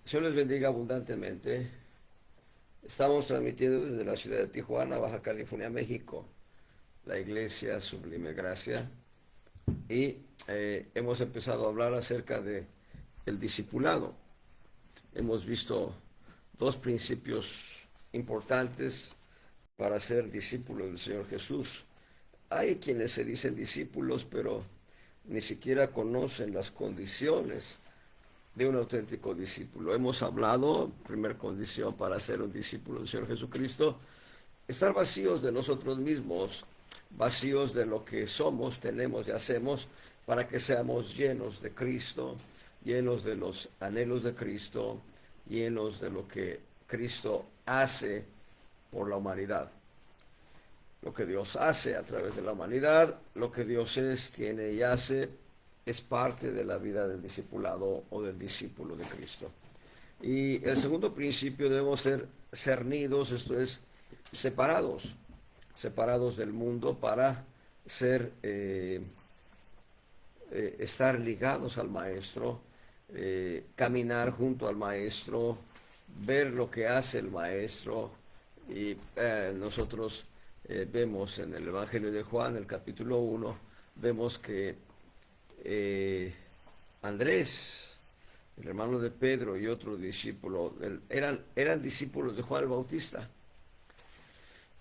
Dios les bendiga abundantemente. Estamos transmitiendo desde la ciudad de Tijuana, Baja California, México, la Iglesia Sublime Gracia. Y hemos empezado a hablar acerca de el discipulado. Hemos visto dos principios importantes para ser discípulos del Señor Jesús. Hay quienes se dicen discípulos, pero ni siquiera conocen las condiciones de un auténtico discípulo. Hemos hablado, primera condición para ser un discípulo del Señor Jesucristo, estar vacíos de nosotros mismos, vacíos de lo que somos, tenemos y hacemos, para que seamos llenos de Cristo, llenos de los anhelos de Cristo, llenos de lo que Cristo hace por la humanidad. Lo que Dios hace a través de la humanidad, lo que Dios es, tiene y hace, es parte de la vida del discipulado o del discípulo de Cristo. Y el segundo principio, debemos ser cernidos, esto es, separados, separados del mundo para ser, estar ligados al Maestro, caminar junto al Maestro, ver lo que hace el Maestro. Y nosotros vemos en el Evangelio de Juan, el capítulo 1, vemos que eh, Andrés, el hermano de Pedro y otro discípulo, eran discípulos de Juan el Bautista.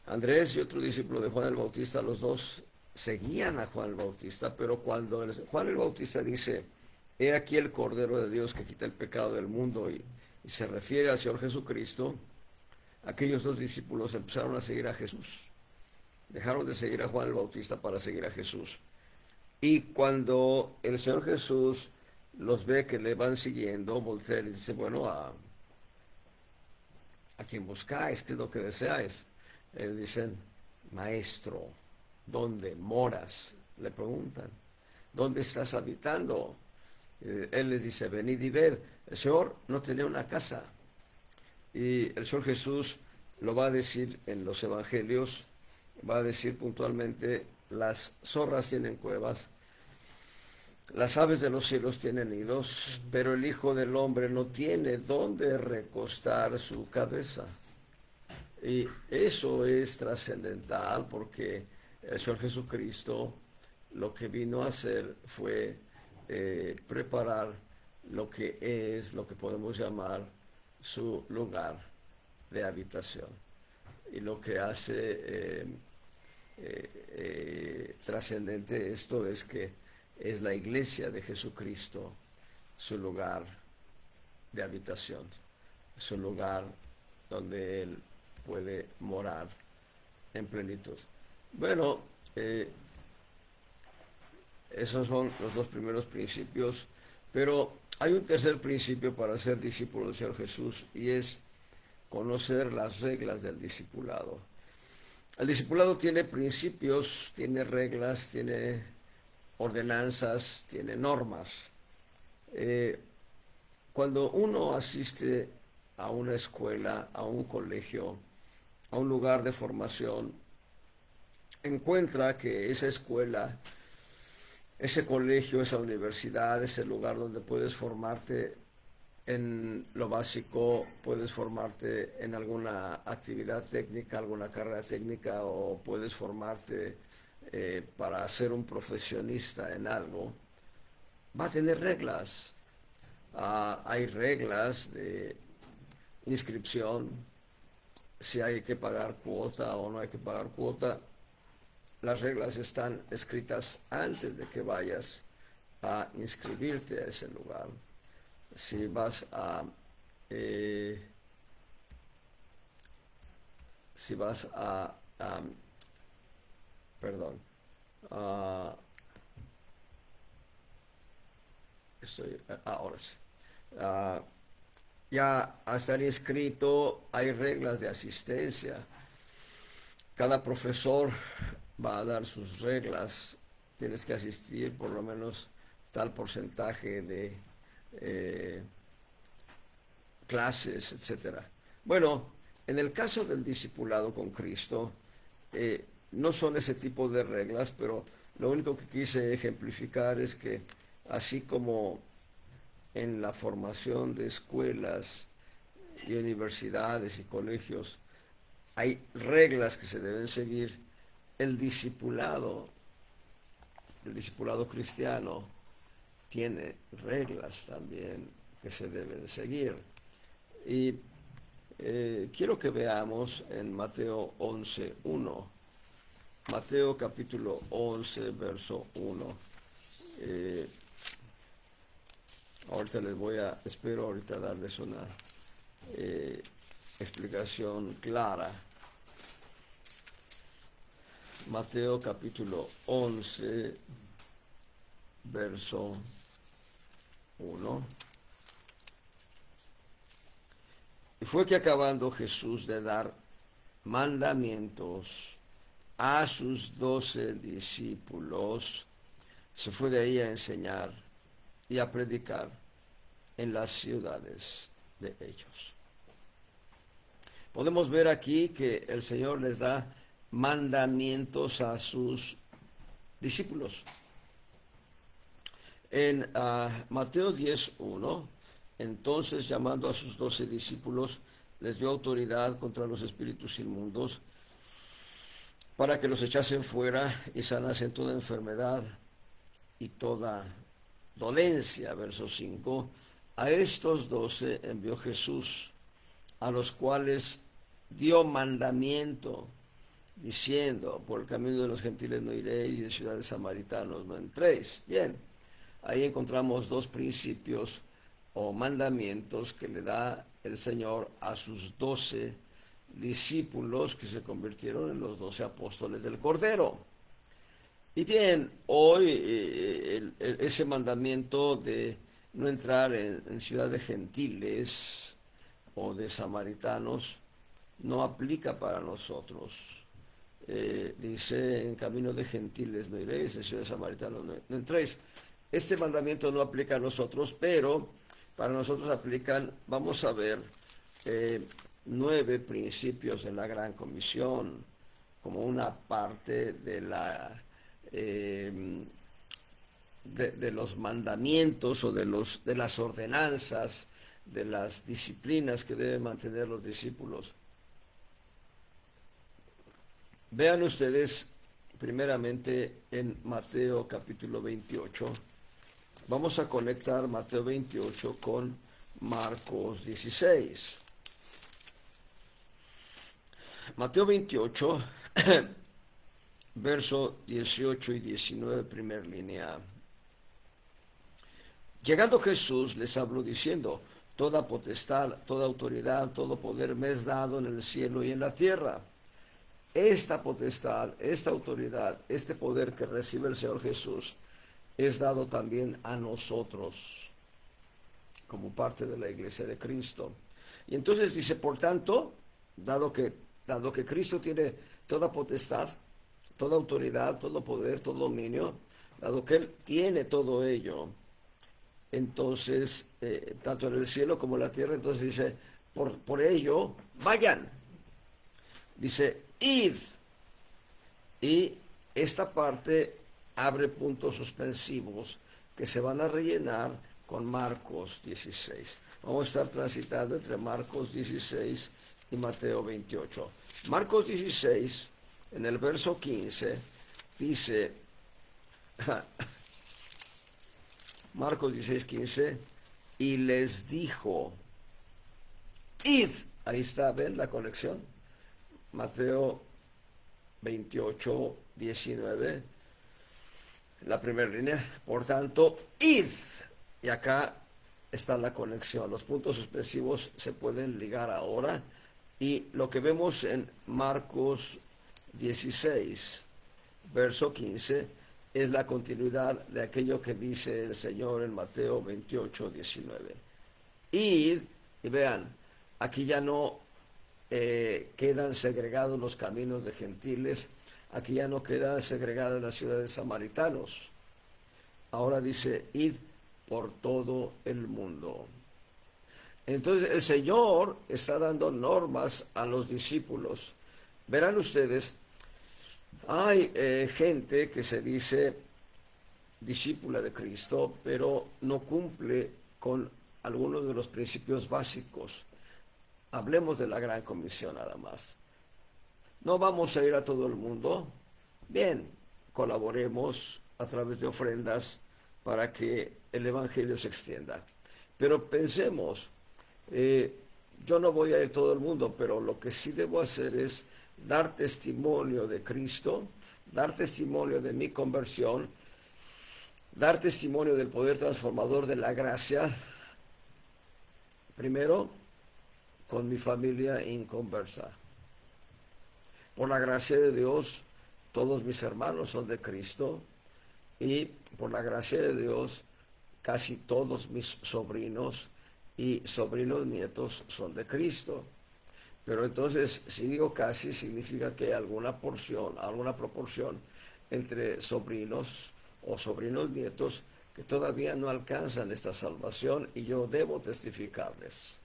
Andrés y otro discípulo de Juan el Bautista, los dos seguían a Juan el Bautista, pero cuando Juan el Bautista dice, he aquí el Cordero de Dios que quita el pecado del mundo, y se refiere al Señor Jesucristo, aquellos dos discípulos empezaron a seguir a Jesús. Dejaron de seguir a Juan el Bautista para seguir a Jesús. Y cuando el Señor Jesús los ve que le van siguiendo, voltea y les dice, bueno, a quien buscáis, ¿qué es lo que deseáis? Ellos dicen, maestro, ¿dónde moras? Le preguntan, ¿dónde estás habitando? Él les dice, venid y ved. El Señor no tenía una casa. Y el Señor Jesús lo va a decir en los evangelios, va a decir puntualmente, las zorras tienen cuevas, las aves de los cielos tienen nidos, pero el Hijo del Hombre no tiene dónde recostar su cabeza. Y eso es trascendental porque el Señor Jesucristo lo que vino a hacer fue preparar lo que es, lo que podemos llamar su lugar de habitación. Y lo que hace trascendente esto es que es la iglesia de Jesucristo su lugar de habitación, su lugar donde Él puede morar en plenitud. Bueno, esos son los dos primeros principios, pero hay un tercer principio para ser discípulo del Señor Jesús, y es conocer las reglas del discipulado. El discipulado tiene principios, tiene reglas, tiene ordenanzas, tiene normas. Eh, Cuando uno asiste a una escuela, a un colegio, a un lugar de formación, encuentra que esa escuela, ese colegio, esa universidad, ese lugar donde puedes formarte en lo básico, puedes formarte en alguna actividad técnica, alguna carrera técnica, o puedes formarte para ser un profesionista en algo, va a tener reglas. Hay reglas de inscripción, si hay que pagar cuota o no hay que pagar cuota. Las reglas están escritas antes de que vayas a inscribirte a ese lugar. Si vas a eh, si vas a perdón, a, ahora sí, a, ya a estar inscrito hay reglas de asistencia. Cada profesor va a dar sus reglas. Tienes que asistir por lo menos tal porcentaje de eh, clases, etcétera. Bueno, en el caso del discipulado con Cristo, no son ese tipo de reglas, pero lo único que quise ejemplificar es que así como en la formación de escuelas y universidades y colegios hay reglas que se deben seguir, el discipulado cristiano tiene reglas también que se deben seguir. Y quiero que veamos en Mateo 11:1. Mateo capítulo 11, verso 1. Ahorita espero ahorita darles una explicación clara. Mateo capítulo 11, verso 1. Y fue que acabando Jesús de dar mandamientos a sus 12 discípulos, se fue de ahí a enseñar y a predicar en las ciudades de ellos. Podemos ver aquí que el Señor les da mandamientos a sus discípulos. En Mateo 10:1, entonces llamando a sus 12 discípulos, les dio autoridad contra los espíritus inmundos para que los echasen fuera y sanasen toda enfermedad y toda dolencia. Verso 5, a estos 12 envió Jesús, a los cuales dio mandamiento, diciendo, por el camino de los gentiles no iréis, y en ciudades samaritanos no entréis. Bien, ahí encontramos dos principios o mandamientos que le da el Señor a sus 12 discípulos que se convirtieron en los 12 apóstoles del Cordero. Y bien, hoy ese mandamiento de no entrar en ciudad de gentiles o de samaritanos no aplica para nosotros. Dice, en camino de gentiles no iréis, en ciudad de samaritanos no entréis. Este mandamiento no aplica a nosotros, pero para nosotros aplican, vamos a ver, 9 principios de la Gran Comisión, como una parte de de los mandamientos o de las ordenanzas, de las disciplinas que deben mantener los discípulos. Vean ustedes primeramente en Mateo capítulo 28. Vamos a conectar Mateo 28 con Marcos 16. Mateo 28, verso 18 y 19, primera línea. Llegando Jesús les habló diciendo, toda potestad, toda autoridad, todo poder me es dado en el cielo y en la tierra. Esta potestad, esta autoridad, este poder que recibe el Señor Jesús es dado también a nosotros como parte de la iglesia de Cristo. Y entonces dice, por tanto, dado que Cristo tiene toda potestad, toda autoridad, todo poder, todo dominio, dado que Él tiene todo ello, entonces, tanto en el cielo como en la tierra, entonces dice, por ello, vayan. Dice, id. Y esta parte abre puntos suspensivos que se van a rellenar con Marcos 16. Vamos a estar transitando entre Marcos 16 y Mateo 28. Marcos 16, en el verso 15, dice, Marcos 16:15, y les dijo, id. Ahí está, ¿ven la conexión? Mateo 28:19, la primera línea, por tanto, id. Y acá está la conexión. Los puntos suspensivos se pueden ligar ahora. Y lo que vemos en Marcos 16, verso 15, es la continuidad de aquello que dice el Señor en Mateo 28:19. Id, y vean, aquí ya no quedan segregados los caminos de gentiles, aquí ya no quedan segregadas las ciudades samaritanos. Ahora dice, id por todo el mundo. Entonces el Señor está dando normas a los discípulos. Verán ustedes, hay gente que se dice discípula de Cristo, pero no cumple con algunos de los principios básicos. Hablemos de la Gran Comisión nada más. No vamos a ir a todo el mundo. Bien, colaboremos a través de ofrendas para que el Evangelio se extienda. Pero pensemos, yo no voy a ir a todo el mundo, pero lo que sí debo hacer es dar testimonio de Cristo, dar testimonio de mi conversión, dar testimonio del poder transformador de la gracia, primero con mi familia inconversa. Por la gracia de Dios, todos mis hermanos son de Cristo y por la gracia de Dios, casi todos mis sobrinos y sobrinos nietos son de Cristo. Pero entonces, si digo casi, significa que hay alguna porción, alguna proporción entre sobrinos o sobrinos nietos que todavía no alcanzan esta salvación y yo debo testificarles.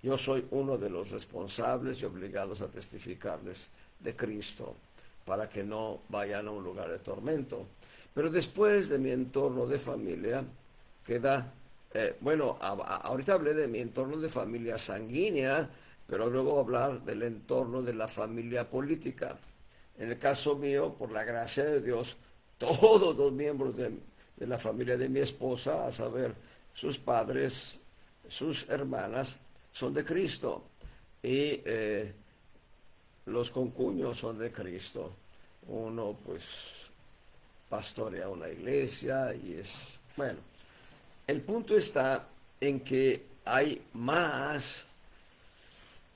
Yo soy uno de los responsables y obligados a testificarles de Cristo para que no vayan a un lugar de tormento. Pero después de mi entorno de familia queda, ahorita hablé de mi entorno de familia sanguínea, pero luego voy a hablar del entorno de la familia política. En el caso mío, por la gracia de Dios, todos los miembros de la familia de mi esposa, a saber, sus padres, sus hermanas, son de Cristo. Y los concuños son de Cristo. Uno, pues, pastorea una iglesia y es... Bueno, el punto está en que hay más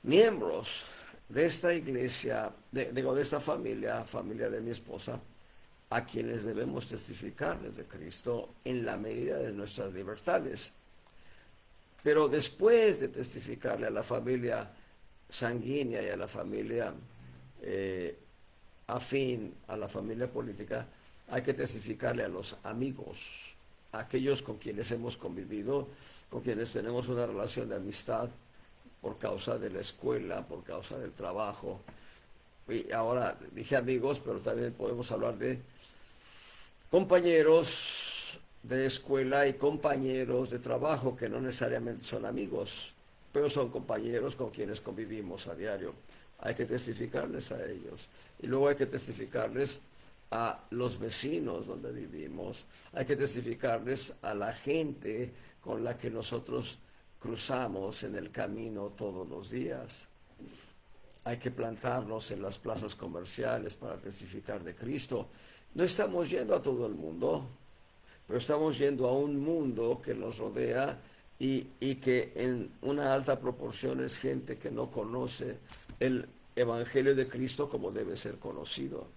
miembros de esta iglesia, de esta familia de mi esposa, a quienes debemos testificarles de Cristo en la medida de nuestras libertades. Pero después de testificarle a la familia sanguínea y a la familia afín, a la familia política, hay que testificarle a los amigos, a aquellos con quienes hemos convivido, con quienes tenemos una relación de amistad por causa de la escuela, por causa del trabajo. Y ahora dije amigos, pero también podemos hablar de compañeros de escuela y compañeros de trabajo que no necesariamente son amigos, pero son compañeros con quienes convivimos a diario. Hay que testificarles a ellos. Y luego hay que testificarles a los vecinos donde vivimos. Hay que testificarles a la gente con la que nosotros cruzamos en el camino todos los días. Hay que plantarnos en las plazas comerciales para testificar de Cristo. No estamos yendo a todo el mundo, pero estamos yendo a un mundo que nos rodea y que en una alta proporción es gente que no conoce el Evangelio de Cristo como debe ser conocido.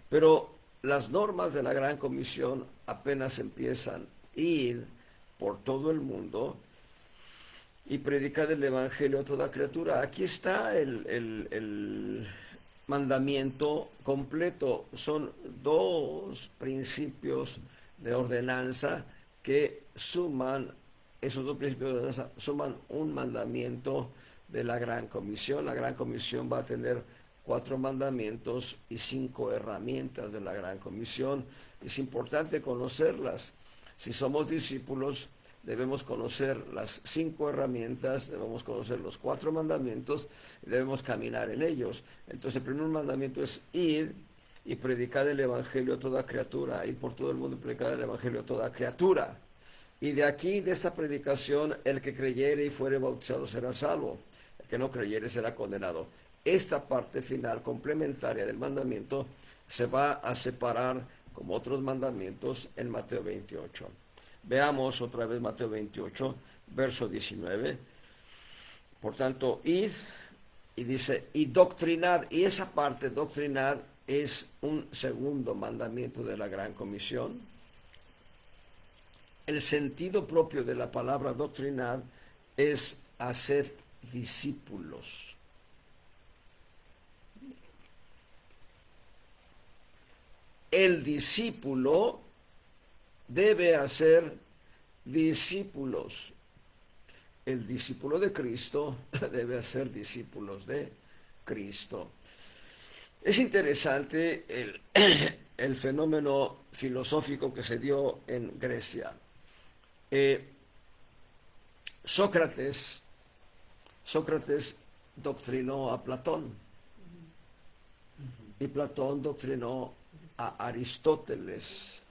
Pero las normas de la Gran Comisión apenas empiezan a ir por todo el mundo y predicar el Evangelio a toda criatura. Aquí está el mandamiento completo. Son dos principios de ordenanza que suman, esos dos principios de ordenanza suman un mandamiento de la Gran Comisión. La Gran Comisión va a tener 4 mandamientos y 5 herramientas de la Gran Comisión. Es importante conocerlas. Si somos discípulos, debemos conocer las 5 herramientas, debemos conocer los 4 mandamientos y debemos caminar en ellos. Entonces el primer mandamiento es ir y predicar el Evangelio a toda criatura, ir por todo el mundo y predicar el Evangelio a toda criatura. Y de aquí, de esta predicación, el que creyere y fuere bautizado será salvo, el que no creyere será condenado. Esta parte final complementaria del mandamiento se va a separar como otros mandamientos en Mateo 28. Veamos otra vez Mateo 28, verso 19. Por tanto, id, y dice, y doctrinad, y esa parte, doctrinad, es un segundo mandamiento de la Gran Comisión. El sentido propio de la palabra doctrinad es hacer discípulos. El discípulo debe hacer discípulos. El discípulo de Cristo debe hacer discípulos de Cristo. Es interesante el fenómeno filosófico que se dio en Grecia. Eh, Sócrates, Sócrates doctrinó a Platón y Platón doctrinó a Aristóteles.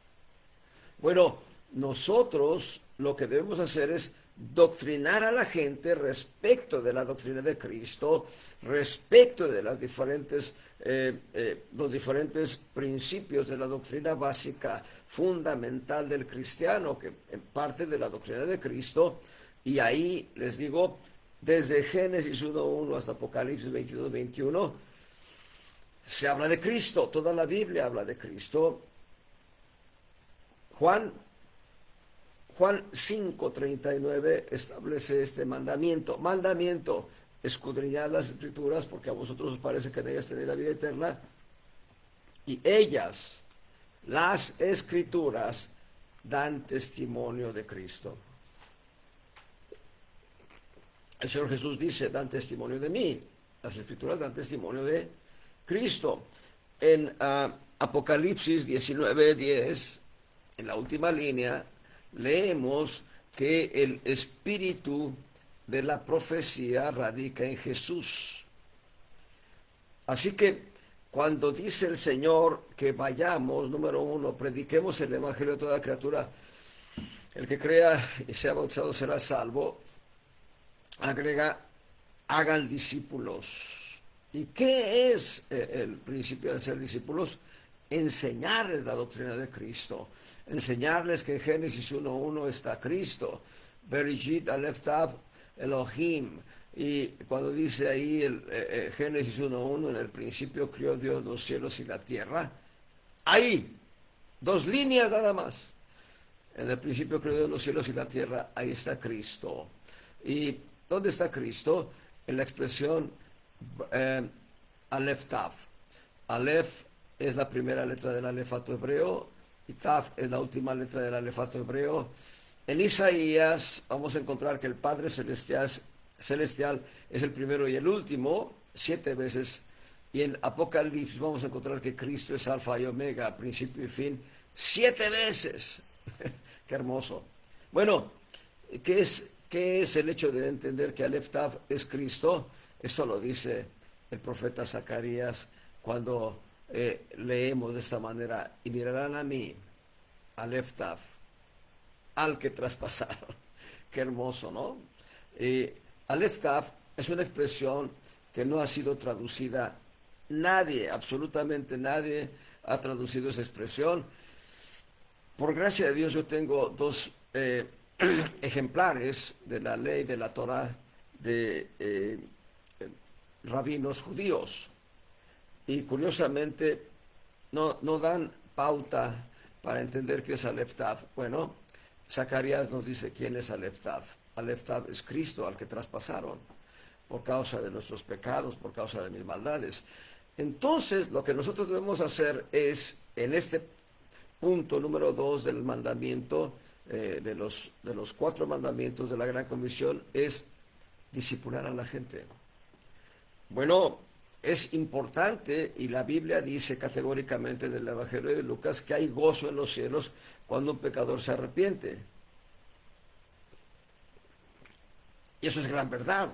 Bueno, nosotros lo que debemos hacer es doctrinar a la gente respecto de la doctrina de Cristo, respecto de los diferentes principios de la doctrina básica fundamental del cristiano, que en parte de la doctrina de Cristo, y ahí les digo, desde Génesis 1:1 hasta Apocalipsis 22:21, se habla de Cristo, toda la Biblia habla de Cristo. Juan Juan 5:39 establece este mandamiento. Mandamiento, escudriñad las escrituras porque a vosotros os parece que en ellas tenéis la vida eterna. Y ellas, las escrituras, dan testimonio de Cristo. El Señor Jesús dice, dan testimonio de mí. Las escrituras dan testimonio de Cristo. En Apocalipsis 19:10, en la última línea, leemos que el espíritu de la profecía radica en Jesús. Así que cuando dice el Señor que vayamos, número uno, prediquemos el evangelio a toda criatura, el que crea y sea bautizado será salvo, agrega, hagan discípulos. ¿Y qué es el principio de ser discípulos? Enseñarles la doctrina de Cristo, enseñarles que en Génesis 1:1 está Cristo, Bereshit Aleph Tav Elohim, y cuando dice ahí Génesis 1:1, en el principio crió Dios los cielos y la tierra, ahí, dos líneas nada más, en el principio creó Dios los cielos y la tierra, ahí está Cristo. ¿Y dónde está Cristo? En la expresión Aleph Tav. Aleph es la primera letra del alefato hebreo y Tav es la última letra del alefato hebreo. En Isaías vamos a encontrar que el Padre celestial es el primero y el último, 7 veces. Y en Apocalipsis vamos a encontrar que Cristo es alfa y omega, principio y fin, 7 veces. Qué hermoso. Bueno, ¿qué es el hecho de entender que Aleph Tav es Cristo? Eso lo dice el profeta Zacarías cuando leemos de esta manera, y mirarán a mí, Aleph Tav, al que traspasaron. Qué hermoso, ¿no? Aleph Tav es una expresión que no ha sido traducida. Nadie, absolutamente nadie ha traducido esa expresión. Por gracia de Dios yo tengo dos ejemplares de la ley de la Torah de rabinos judíos. Y curiosamente no dan pauta para entender qué es Aleph Tav. Bueno, Zacarías nos dice quién es Aleph Tav. Aleph Tav es Cristo al que traspasaron por causa de nuestros pecados, por causa de mis maldades. Entonces, lo que nosotros debemos hacer es, en este punto número 2 del mandamiento, de los 4 mandamientos de la Gran Comisión, es discipular a la gente. Bueno, es importante, y la Biblia dice categóricamente en el Evangelio de Lucas que hay gozo en los cielos cuando un pecador se arrepiente. Y eso es gran verdad.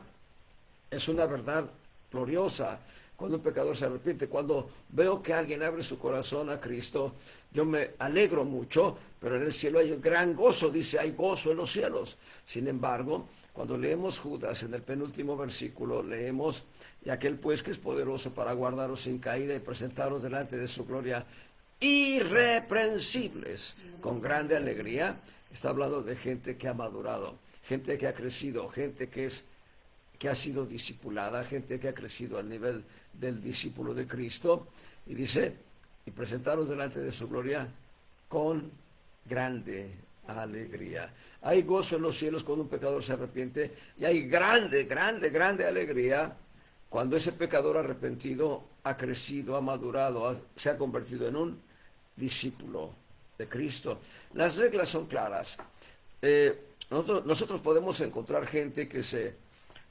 Es una verdad gloriosa cuando un pecador se arrepiente. Cuando veo que alguien abre su corazón a Cristo, yo me alegro mucho, pero en el cielo hay un gran gozo, dice, hay gozo en los cielos. Sin embargo, cuando leemos Judas, en el penúltimo versículo, leemos, y aquel pues que es poderoso para guardaros sin caída y presentaros delante de su gloria irreprensibles, con grande alegría. Está hablando de gente que ha madurado, gente que ha crecido, gente que ha sido discipulada, gente que ha crecido al nivel del discípulo de Cristo, y dice, y presentaros delante de su gloria con grande alegría. Hay gozo en los cielos cuando un pecador se arrepiente, y hay grande, grande, grande alegría cuando ese pecador arrepentido ha crecido, ha madurado, se ha convertido en un discípulo de Cristo. Las reglas son claras. Nosotros podemos encontrar gente que se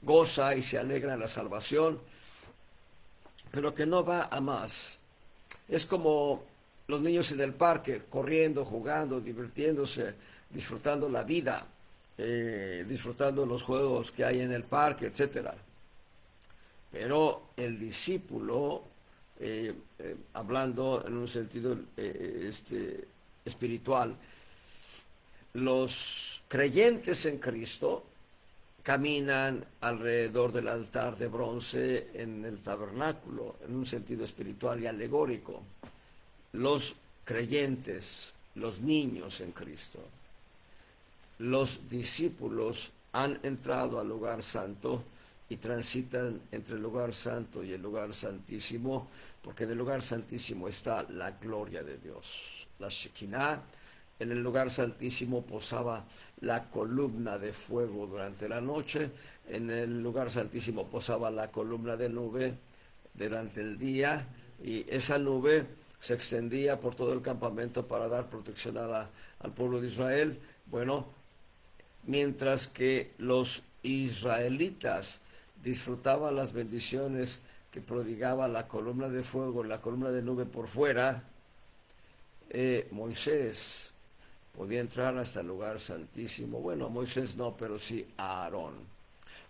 goza y se alegra en la salvación, pero que no va a más. Es como los niños en el parque, corriendo, jugando, divirtiéndose, disfrutando la vida, disfrutando los juegos que hay en el parque, etcétera. Pero el discípulo, hablando en un sentido espiritual, los creyentes en Cristo caminan alrededor del altar de bronce en el tabernáculo, en un sentido espiritual y alegórico. Los creyentes, los niños en Cristo, los discípulos han entrado al lugar santo y transitan entre el lugar santo y el lugar santísimo, porque en el lugar santísimo está la gloria de Dios, la Shekinah. En el lugar santísimo posaba la columna de fuego durante la noche, en el lugar santísimo posaba la columna de nube durante el día, y esa nube se extendía por todo el campamento para dar protección al pueblo de Israel. Bueno, mientras que los israelitas disfrutaban las bendiciones que prodigaba la columna de fuego, la columna de nube por fuera, Moisés podía entrar hasta el lugar santísimo. Bueno, Moisés no, pero sí Aarón.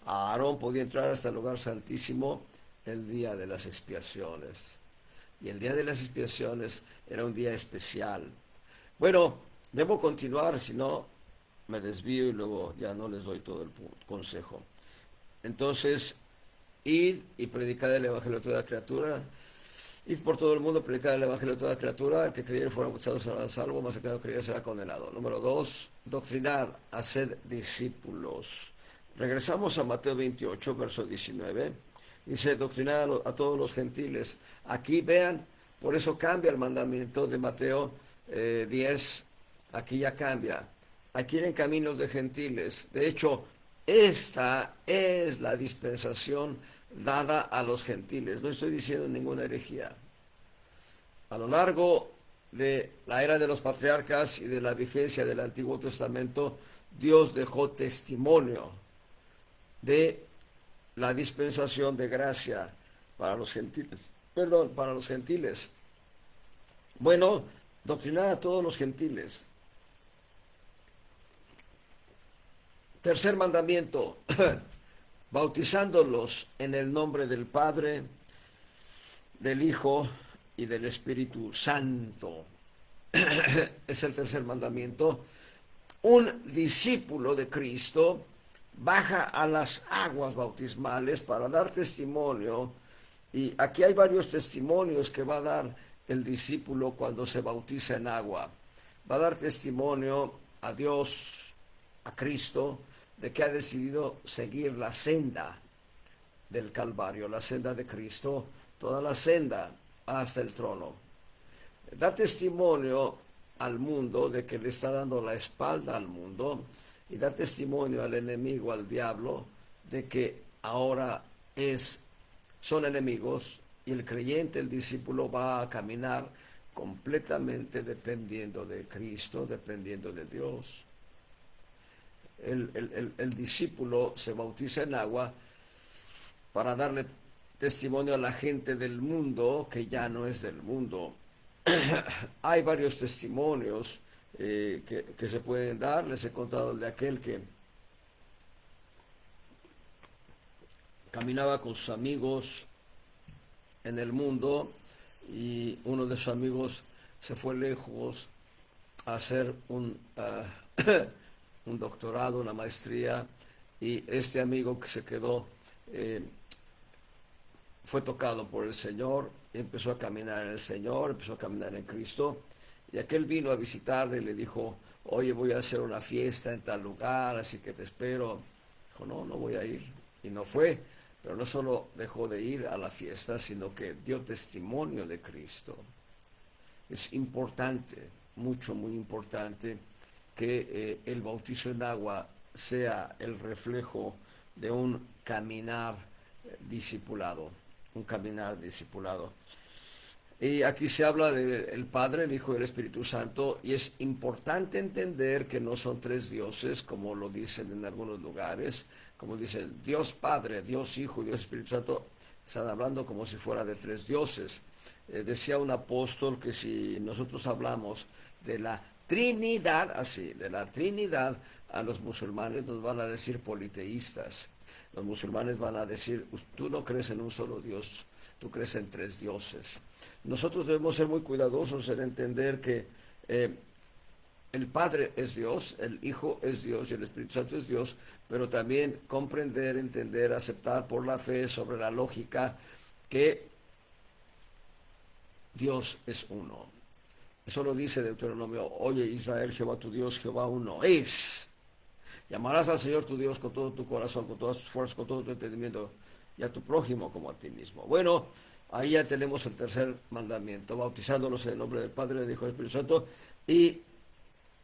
Aarón podía entrar hasta el lugar santísimo el día de las expiaciones. Y el día de las expiaciones era un día especial. Bueno, debo continuar, si no me desvío y luego ya no les doy todo el consejo. Entonces, id y predicad el evangelio a toda criatura. Id por todo el mundo, predicad el evangelio a toda criatura. El que creyere fuera bautizado será salvo, mas el que no creyere será condenado. Número 2, doctrinad, haced discípulos. Regresamos a Mateo 28, verso 19. Dice, doctrinad a todos los gentiles. Aquí vean, por eso cambia el mandamiento de Mateo 10. Aquí ya cambia. Aquí en caminos de gentiles. De hecho, esta es la dispensación dada a los gentiles. No estoy diciendo ninguna herejía. A lo largo de la era de los patriarcas y de la vigencia del Antiguo Testamento, Dios dejó testimonio de la dispensación de gracia para los gentiles. Perdón, para los gentiles. Bueno, doctrinar a todos los gentiles. Tercer mandamiento, bautizándolos en el nombre del Padre, del Hijo y del Espíritu Santo. Es el tercer mandamiento. Un discípulo de Cristo baja a las aguas bautismales para dar testimonio, y aquí hay varios testimonios que va a dar el discípulo cuando se bautiza en agua. Va a dar testimonio a Dios, a Cristo, de que ha decidido seguir la senda del Calvario, la senda de Cristo, toda la senda hasta el trono. Da testimonio al mundo de que le está dando la espalda al mundo, y da testimonio al enemigo, al diablo, de que ahora son enemigos, y el creyente, el discípulo, va a caminar completamente dependiendo de Cristo, dependiendo de Dios. El discípulo se bautiza en agua para darle testimonio a la gente del mundo que ya no es del mundo. Hay varios testimonios que se pueden dar. Les he contado el de aquel que caminaba con sus amigos en el mundo, y uno de sus amigos se fue lejos a hacer un doctorado, una maestría, y este amigo que se quedó fue tocado por el Señor, empezó a caminar en el Señor, empezó a caminar en Cristo, y aquel vino a visitarle y le dijo, oye, voy a hacer una fiesta en tal lugar, así que te espero. Dijo, no voy a ir, y no fue. Pero no solo dejó de ir a la fiesta, sino que dio testimonio de Cristo. Es importante, muy importante, que el bautizo en agua sea el reflejo de un caminar discipulado, un caminar discipulado. Y aquí se habla del Padre, el Hijo y el Espíritu Santo, y es importante entender que no son tres dioses, como lo dicen en algunos lugares, como dicen Dios Padre, Dios Hijo y Dios Espíritu Santo. Están hablando como si fuera de tres dioses. Decía un apóstol que si nosotros hablamos de la Trinidad, así, de la Trinidad, a los musulmanes nos van a decir politeístas. Los musulmanes van a decir, tú no crees en un solo Dios, tú crees en tres dioses. Nosotros debemos ser muy cuidadosos en entender que el Padre es Dios, el Hijo es Dios y el Espíritu Santo es Dios, pero también comprender, entender, aceptar por la fe sobre la lógica que Dios es uno. Eso lo dice Deuteronomio: oye Israel, Jehová tu Dios, Jehová uno es. Llamarás al Señor tu Dios con todo tu corazón, con todas tus fuerzas, con todo tu entendimiento, y a tu prójimo como a ti mismo. Bueno, ahí ya tenemos el tercer mandamiento, bautizándolos en el nombre del Padre, del Hijo y del Espíritu Santo. Y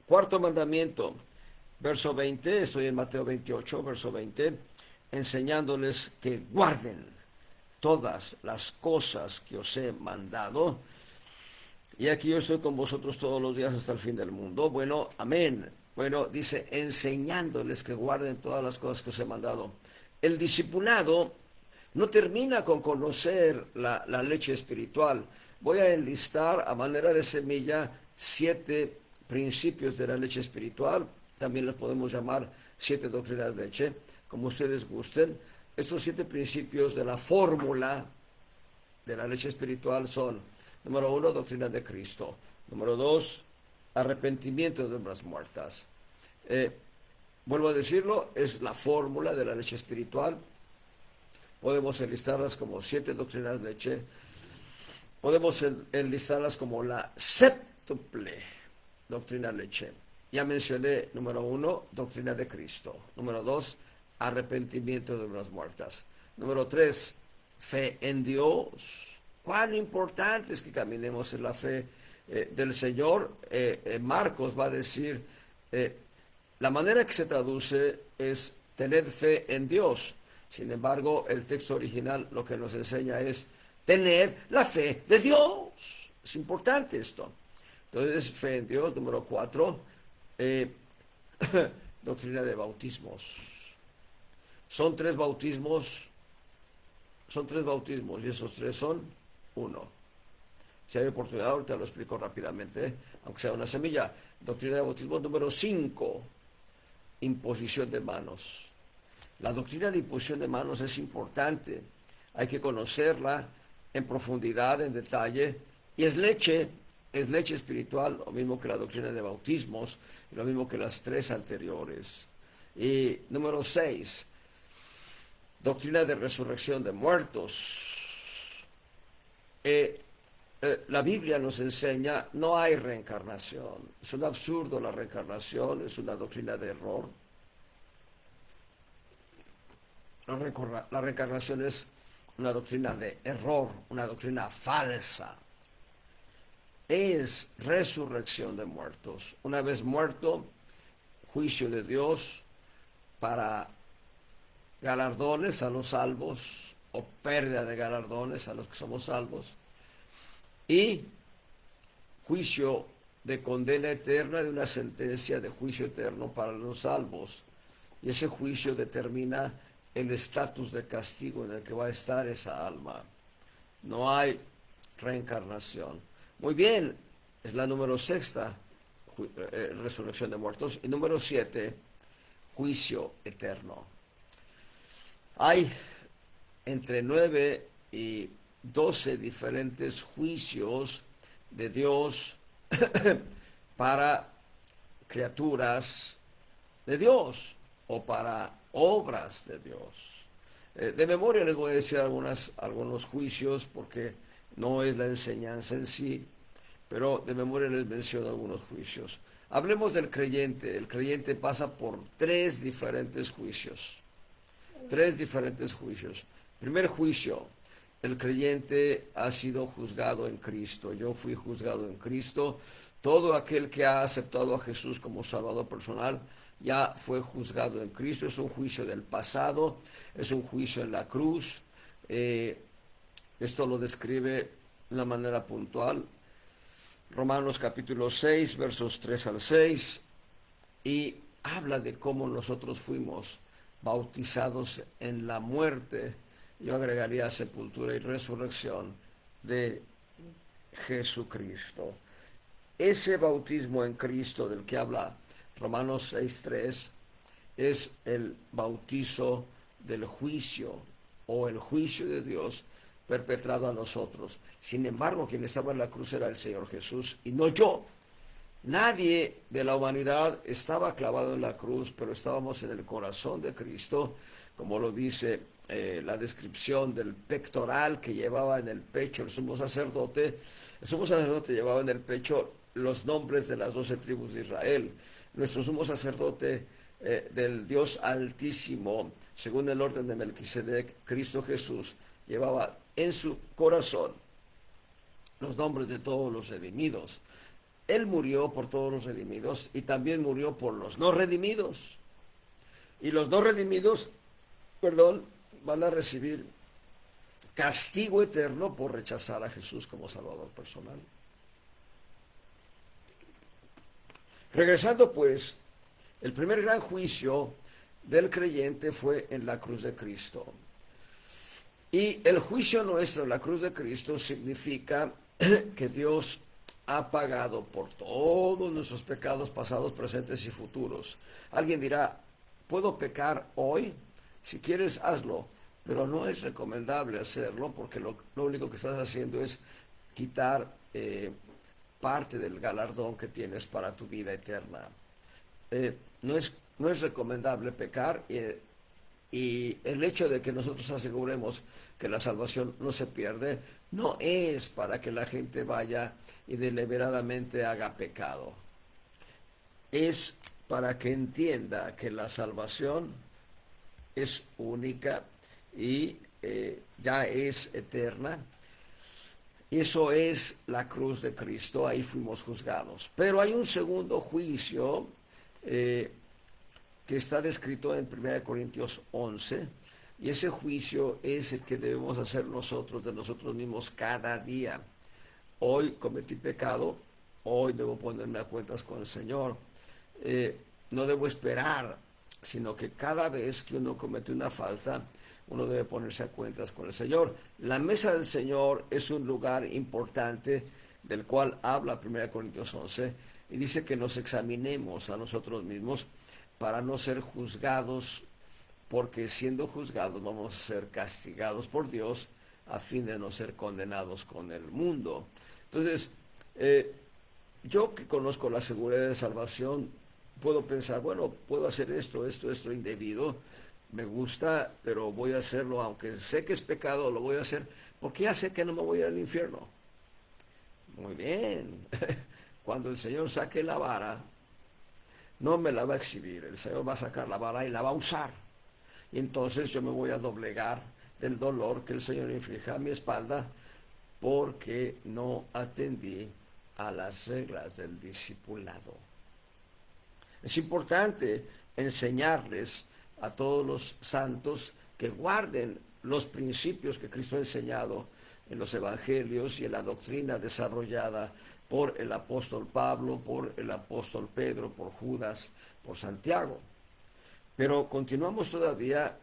cuarto mandamiento, verso 20, estoy en Mateo 28, verso 20, enseñándoles que guarden todas las cosas que os he mandado. Y aquí yo estoy con vosotros todos los días hasta el fin del mundo. Bueno, amén. Bueno, dice, enseñándoles que guarden todas las cosas que os he mandado. El discipulado no termina con conocer la leche espiritual. Voy a enlistar a manera de semilla 7 principios de la leche espiritual. También las podemos llamar 7 doctrinas de leche, como ustedes gusten. Estos 7 principios de la fórmula de la leche espiritual son: número 1, doctrina de Cristo. Número 2, arrepentimiento de obras muertas. Vuelvo a decirlo, es la fórmula de la leche espiritual. Podemos enlistarlas como 7 doctrinas de leche. Podemos enlistarlas como la séptuple doctrina de leche. Ya mencioné, número 1, doctrina de Cristo. Número 2, arrepentimiento de obras muertas. Número 3, fe en Dios. Cuán importante es que caminemos en la fe del Señor. Marcos va a decir, la manera que se traduce es tener fe en Dios. Sin embargo, el texto original lo que nos enseña es tener la fe de Dios. Es importante esto. Entonces, fe en Dios. Número 4, doctrina de bautismos. Son tres bautismos y esos 3 son 1. Si hay oportunidad, ahorita lo explico rápidamente, aunque sea una semilla. Doctrina de bautismo número 5, imposición de manos. La doctrina de imposición de manos es importante. Hay que conocerla en profundidad, en detalle, y es leche espiritual, lo mismo que la doctrina de bautismos, y lo mismo que las 3 anteriores. Y número 6, doctrina de resurrección de muertos. La Biblia nos enseña, no hay reencarnación. Es un absurdo la reencarnación, es una doctrina de error. La reencarnación es una doctrina de error, una doctrina falsa. Es resurrección de muertos. Una vez muerto, juicio de Dios para galardones a los salvos, o pérdida de galardones a los que somos salvos, y juicio de condena eterna, de una sentencia de juicio eterno para los salvos. Y ese juicio determina el estatus de castigo en el que va a estar esa alma. No hay reencarnación. Muy bien, es la número 6, resurrección de muertos. Y número 7, juicio eterno. Hay entre 9 y 12 diferentes juicios de Dios para criaturas de Dios o para obras de Dios. De memoria les voy a decir algunos juicios porque no es la enseñanza en sí, pero de memoria les menciono algunos juicios. Hablemos del creyente. El creyente pasa por 3 diferentes juicios. 3 diferentes juicios. Primer juicio: el creyente ha sido juzgado en Cristo. Yo fui juzgado en Cristo. Todo aquel que ha aceptado a Jesús como Salvador personal ya fue juzgado en Cristo. Es un juicio del pasado, es un juicio en la cruz. Esto lo describe de una manera puntual Romanos capítulo 6, versos 3 al 6, y habla de cómo nosotros fuimos bautizados en la muerte, yo agregaría sepultura y resurrección de Jesucristo. ese bautismo en Cristo del que habla Romanos 6:3 es el bautizo del juicio o el juicio de Dios perpetrado a nosotros. Sin embargo, quien estaba en la cruz era el Señor Jesús y no yo. Nadie de la humanidad estaba clavado en la cruz, pero estábamos en el corazón de Cristo, como lo dice la descripción del pectoral que llevaba en el pecho el sumo sacerdote. El sumo sacerdote llevaba en el pecho los nombres de las 12 tribus de Israel. Nuestro sumo sacerdote del Dios Altísimo, según el orden de Melquisedec, Cristo Jesús, llevaba en su corazón los nombres de todos los redimidos. Él murió por todos los redimidos y también murió por los no redimidos. Y los no redimidos, perdón, van a recibir castigo eterno por rechazar a Jesús como Salvador personal. Regresando pues, el primer gran juicio del creyente fue en la cruz de Cristo. Y el juicio nuestro en la cruz de Cristo significa que Dios ha pagado por todos nuestros pecados pasados, presentes y futuros. Alguien dirá, ¿puedo pecar hoy? Si quieres, hazlo, pero no es recomendable hacerlo porque lo único que estás haciendo es quitar parte del galardón que tienes para tu vida eterna. No es recomendable pecar y el hecho de que nosotros aseguremos que la salvación no se pierde, no es para que la gente vaya y deliberadamente haga pecado. Es para que entienda que la salvación es única y ya es eterna. Eso es la cruz de Cristo, ahí fuimos juzgados. Pero hay un segundo juicio que está descrito en 1 Corintios 11, y ese juicio es el que debemos hacer nosotros de nosotros mismos cada día. Hoy cometí pecado, hoy debo ponerme a cuentas con el Señor. No debo esperar, sino que cada vez que uno comete una falta, uno debe ponerse a cuentas con el Señor. La mesa del Señor es un lugar importante del cual habla 1 Corintios 11 y dice que nos examinemos a nosotros mismos para no ser juzgados, porque siendo juzgados vamos a ser castigados por Dios a fin de no ser condenados con el mundo. Entonces, yo que conozco la seguridad de salvación, puedo pensar, bueno, puedo hacer esto indebido, me gusta, pero voy a hacerlo, aunque sé que es pecado, lo voy a hacer, porque ya sé que no me voy a ir al infierno. Muy bien, cuando el Señor saque la vara, no me la va a exhibir, el Señor va a sacar la vara y la va a usar. Y entonces yo me voy a doblegar del dolor que el Señor inflige a mi espalda porque no atendí a las reglas del discipulado. Es importante enseñarles a todos los santos que guarden los principios que Cristo ha enseñado en los evangelios y en la doctrina desarrollada por el apóstol Pablo, por el apóstol Pedro, por Judas, por Santiago. Pero continuamos todavía.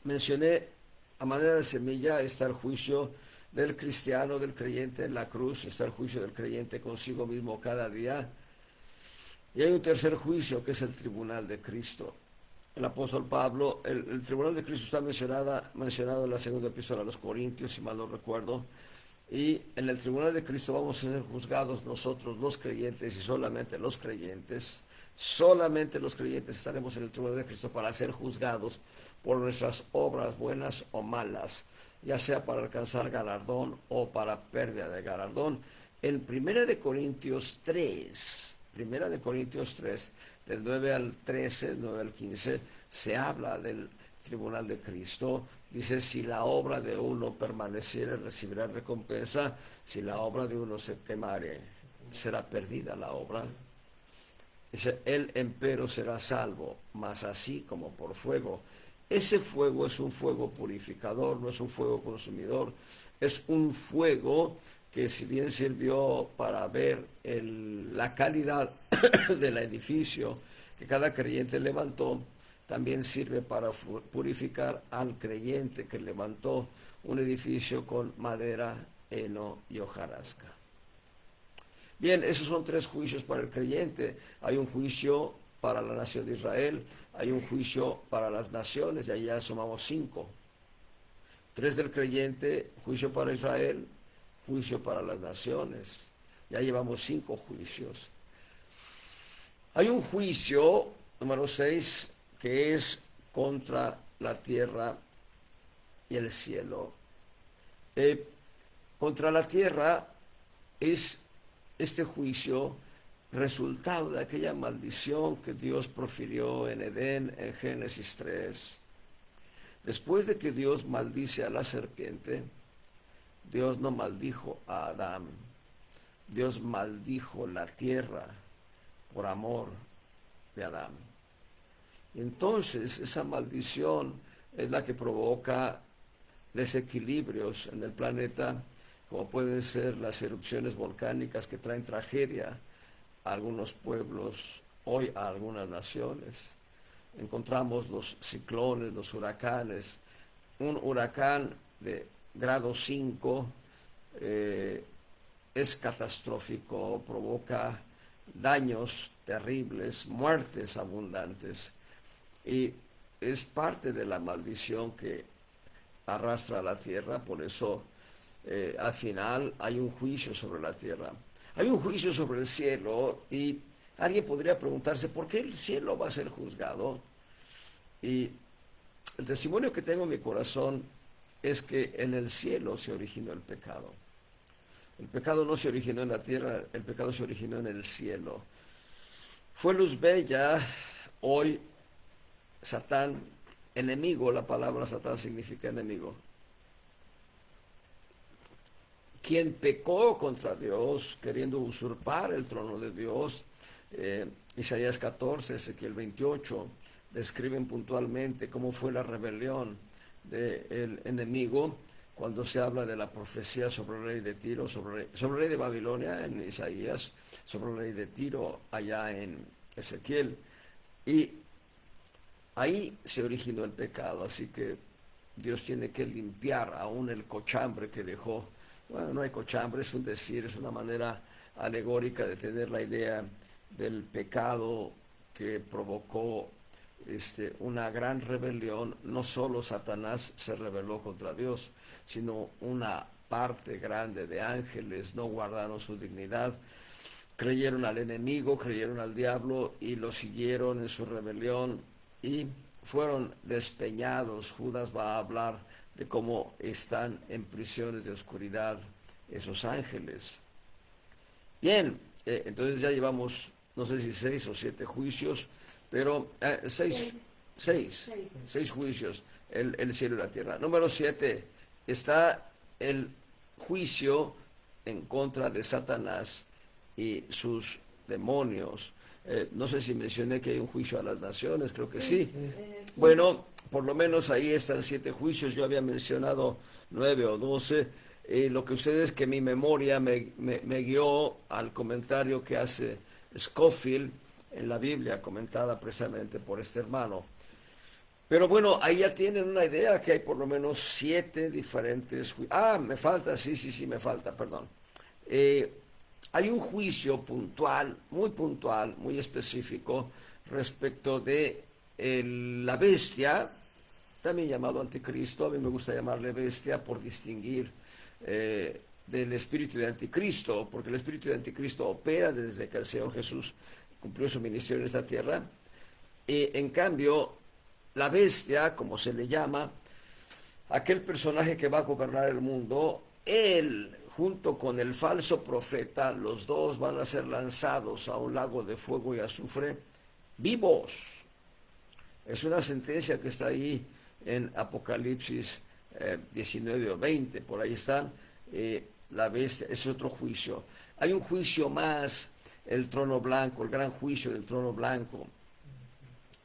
Mencioné a manera de semilla está el juicio del cristiano, del creyente en la cruz, está el juicio del creyente consigo mismo cada día. Y hay un tercer juicio que es el tribunal de Cristo. El apóstol Pablo, el tribunal de Cristo está mencionado en la segunda epístola a los Corintios, si mal no recuerdo. Y en el tribunal de Cristo vamos a ser juzgados nosotros los creyentes y solamente los creyentes. Solamente los creyentes estaremos en el tribunal de Cristo para ser juzgados por nuestras obras buenas o malas, ya sea para alcanzar galardón o para pérdida de galardón. En 1 Corintios 3, del 9 al 13, 9 al 15, se habla del tribunal de Cristo. Dice, si la obra de uno permaneciere, recibirá recompensa. Si la obra de uno se quemare, será perdida la obra. Dice, él empero será salvo, mas así como por fuego. Ese fuego es un fuego purificador, no es un fuego consumidor. Es un fuego que si bien sirvió para ver la calidad del edificio que cada creyente levantó, también sirve para purificar al creyente que levantó un edificio con madera, heno y hojarasca. Bien, esos son tres juicios para el creyente. Hay un juicio para la nación de Israel, hay un juicio para las naciones, y ahí ya sumamos cinco. Tres del creyente, juicio para Israel, juicio para las naciones. Ya llevamos cinco juicios. Hay un juicio, número 6, que es contra la tierra y el cielo. Contra la tierra es este juicio resultado de aquella maldición que Dios profirió en Edén en Génesis 3. Después de que Dios maldice a la serpiente, Dios no maldijo a Adán, Dios maldijo la tierra por amor de Adán. Y entonces esa maldición es la que provoca desequilibrios en el planeta, como pueden ser las erupciones volcánicas que traen tragedia a algunos pueblos, hoy a algunas naciones. Encontramos los ciclones, los huracanes. Un huracán de grado 5 es catastrófico, provoca daños terribles, muertes abundantes, y es parte de la maldición que arrastra a la tierra. Por eso al final hay un juicio sobre la tierra, hay un juicio sobre el cielo, y alguien podría preguntarse ¿por qué el cielo va a ser juzgado? Y el testimonio que tengo en mi corazón es que en el cielo se originó el pecado. El pecado no se originó en la tierra, el pecado se originó en el cielo. Fue luz bella, hoy Satán, enemigo, la palabra Satán significa enemigo, quien pecó contra Dios, queriendo usurpar el trono de Dios. Isaías 14, Ezequiel 28, describen puntualmente cómo fue la rebelión del enemigo cuando se habla de la profecía sobre el rey de Tiro, sobre el rey de Babilonia en Isaías, sobre el rey de Tiro allá en Ezequiel. Y ahí se originó el pecado, así que Dios tiene que limpiar aún el cochambre que dejó. Bueno, no hay cochambre, es un decir, es una manera alegórica de tener la idea del pecado que provocó una gran rebelión. No solo Satanás se rebeló contra Dios, sino una parte grande de ángeles no guardaron su dignidad, creyeron al enemigo, creyeron al diablo y lo siguieron en su rebelión y fueron despeñados. Judas va a hablar de cómo están en prisiones de oscuridad esos ángeles. Bien, entonces ya llevamos, no sé si 6 o 7 juicios, pero 6 juicios, el cielo y la tierra. Número 7, está el juicio en contra de Satanás y sus demonios. No sé si mencioné que hay un juicio a las naciones, creo que sí. Bueno, por lo menos ahí están 7 juicios, yo había mencionado 9 o 12. Lo que sucede es que mi memoria me guió al comentario que hace Scofield en la Biblia, comentada precisamente por este hermano. Pero bueno, ahí ya tienen una idea que hay por lo menos 7 diferentes juicios. Me falta, sí, me falta, perdón. Hay un juicio puntual, muy específico, respecto de la bestia, también llamado anticristo. A mí me gusta llamarle bestia por distinguir del espíritu de anticristo, porque el espíritu de anticristo opera desde que el Señor Jesús cumplió su ministerio en esta tierra. En cambio, la bestia, como se le llama, aquel personaje que va a gobernar el mundo, él junto con el falso profeta, los dos van a ser lanzados a un lago de fuego y azufre vivos. Es una sentencia que está ahí en Apocalipsis 19 o 20, por ahí están. La bestia es otro juicio. Hay un juicio más, el trono blanco, el gran juicio del trono blanco.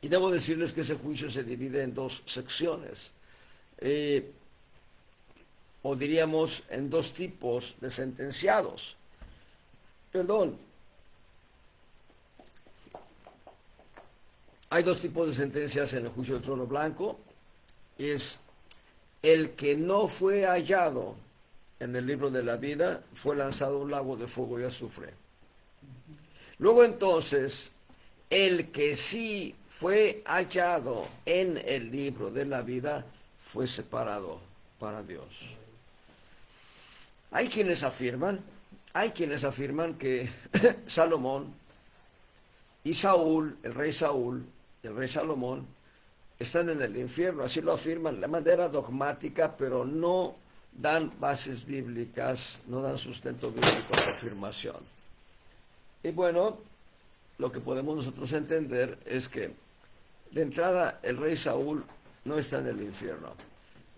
Y debo decirles que ese juicio se divide en 2 secciones. O diríamos en 2 tipos de sentenciados. Perdón. Hay 2 tipos de sentencias en el juicio del trono blanco. Es el que no fue hallado en el libro de la vida, fue lanzado a un lago de fuego y azufre. Luego entonces, el que sí fue hallado en el libro de la vida fue separado para Dios. Hay quienes afirman, hay quienes afirman que Salomón y Saúl, el rey Salomón, están en el infierno, así lo afirman de manera dogmática, pero no dan bases bíblicas, no dan sustento bíblico a la afirmación. Y bueno, lo que podemos nosotros entender es que de entrada el rey Saúl no está en el infierno.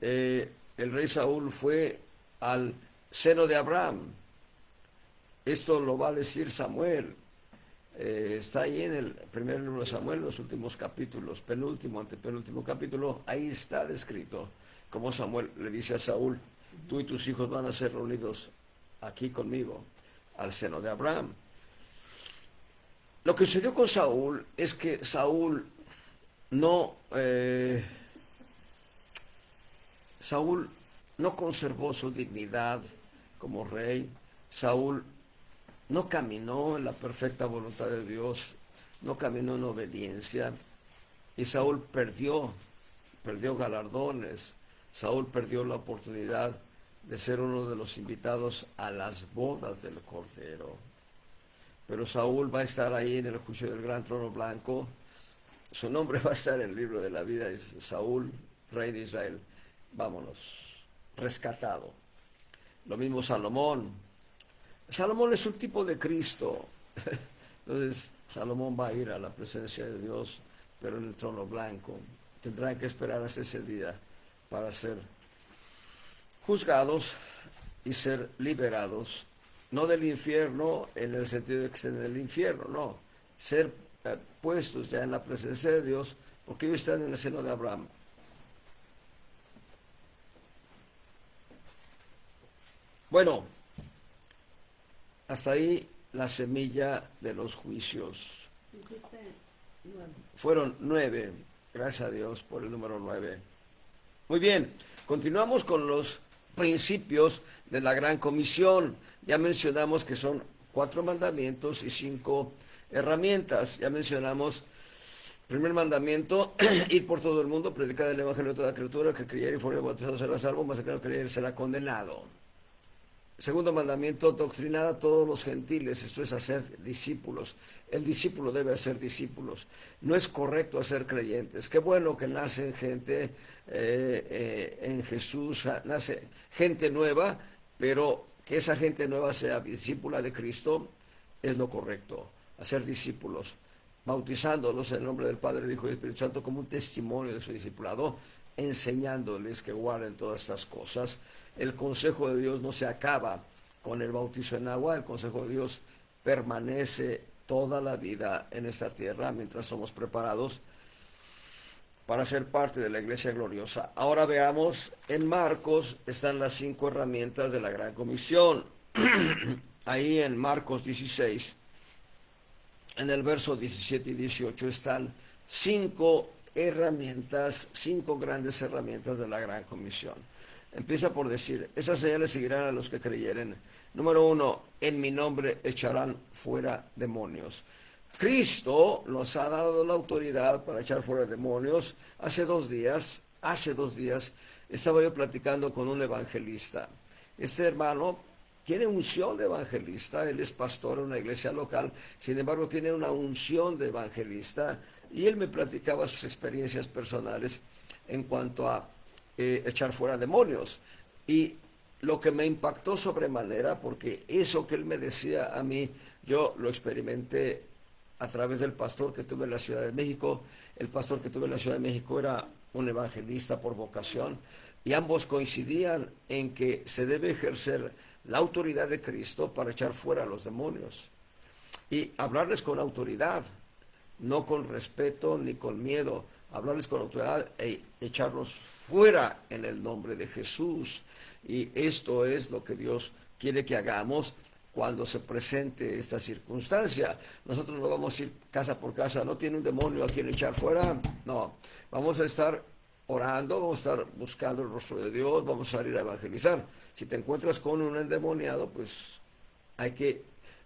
El rey Saúl fue al seno de Abraham. Esto lo va a decir Samuel. Está ahí en el primer libro de Samuel, los últimos capítulos, penúltimo, antepenúltimo capítulo, ahí está descrito como Samuel le dice a Saúl: tú y tus hijos van a ser reunidos aquí conmigo, al seno de Abraham. Lo que sucedió con Saúl es que Saúl no, Saúl no conservó su dignidad como rey. Saúl no caminó en la perfecta voluntad de Dios, no caminó en obediencia, y Saúl perdió galardones. Saúl perdió la oportunidad de ser uno de los invitados a las bodas del Cordero. Pero Saúl va a estar ahí en el juicio del gran trono blanco. Su nombre va a estar en el libro de la vida, es Saúl, rey de Israel. Vámonos, rescatado. Lo mismo Salomón. Salomón es un tipo de Cristo. Entonces, Salomón va a ir a la presencia de Dios, pero en el trono blanco. Tendrán que esperar hasta ese día para ser juzgados y ser liberados. No del infierno en el sentido de que estén en el infierno, no. Ser puestos ya en la presencia de Dios, porque ellos están en el seno de Abraham. Bueno, hasta ahí la semilla de los juicios. Fueron 9, gracias a Dios por el número 9. Muy bien, continuamos con los principios de la Gran Comisión. Ya mencionamos que son 4 mandamientos y 5 herramientas. Ya mencionamos, primer mandamiento, ir por todo el mundo, predicar el evangelio a toda criatura, que creyere y fuere bautizado será salvo, mas el que no creyere será condenado. Segundo mandamiento, doctrinar a todos los gentiles, esto es hacer discípulos. El discípulo debe hacer discípulos. No es correcto hacer creyentes. Qué bueno que nace gente en Jesús, nace gente nueva, pero que esa gente nueva sea discípula de Cristo es lo correcto. Hacer discípulos, bautizándolos en el nombre del Padre, del Hijo y del Espíritu Santo como un testimonio de su discipulado, enseñándoles que guarden todas estas cosas. El consejo de Dios no se acaba con el bautizo en agua. El consejo de Dios permanece toda la vida en esta tierra mientras somos preparados para ser parte de la iglesia gloriosa. Ahora veamos, en Marcos están las 5 herramientas de la Gran Comisión. Ahí en Marcos 16, en el verso 17 y 18 están 5 herramientas, 5 grandes herramientas de la Gran Comisión. Empieza por decir: esas señales seguirán a los que creyeren. Número 1, en mi nombre echarán fuera demonios. Cristo nos ha dado la autoridad para echar fuera demonios. Hace dos días estaba yo platicando con un evangelista. Este hermano tiene unción de evangelista, él es pastor en una iglesia local, sin embargo tiene una unción de evangelista, y él me platicaba sus experiencias personales en cuanto a echar fuera demonios. Y lo que me impactó sobremanera, porque eso que él me decía a mí, yo lo experimenté a través del pastor que tuve en la Ciudad de México. El pastor que tuve en la Ciudad de México era un evangelista por vocación, y ambos coincidían en que se debe ejercer la autoridad de Cristo para echar fuera a los demonios, y hablarles con autoridad, no con respeto ni con miedo, hablarles con autoridad e echarlos fuera en el nombre de Jesús. Y esto es lo que Dios quiere que hagamos cuando se presente esta circunstancia. Nosotros no vamos a ir casa por casa: no tiene un demonio a quien echar fuera. No, vamos a estar orando, vamos a estar buscando el rostro de Dios, vamos a salir a evangelizar. Si te encuentras con un endemoniado, pues hay que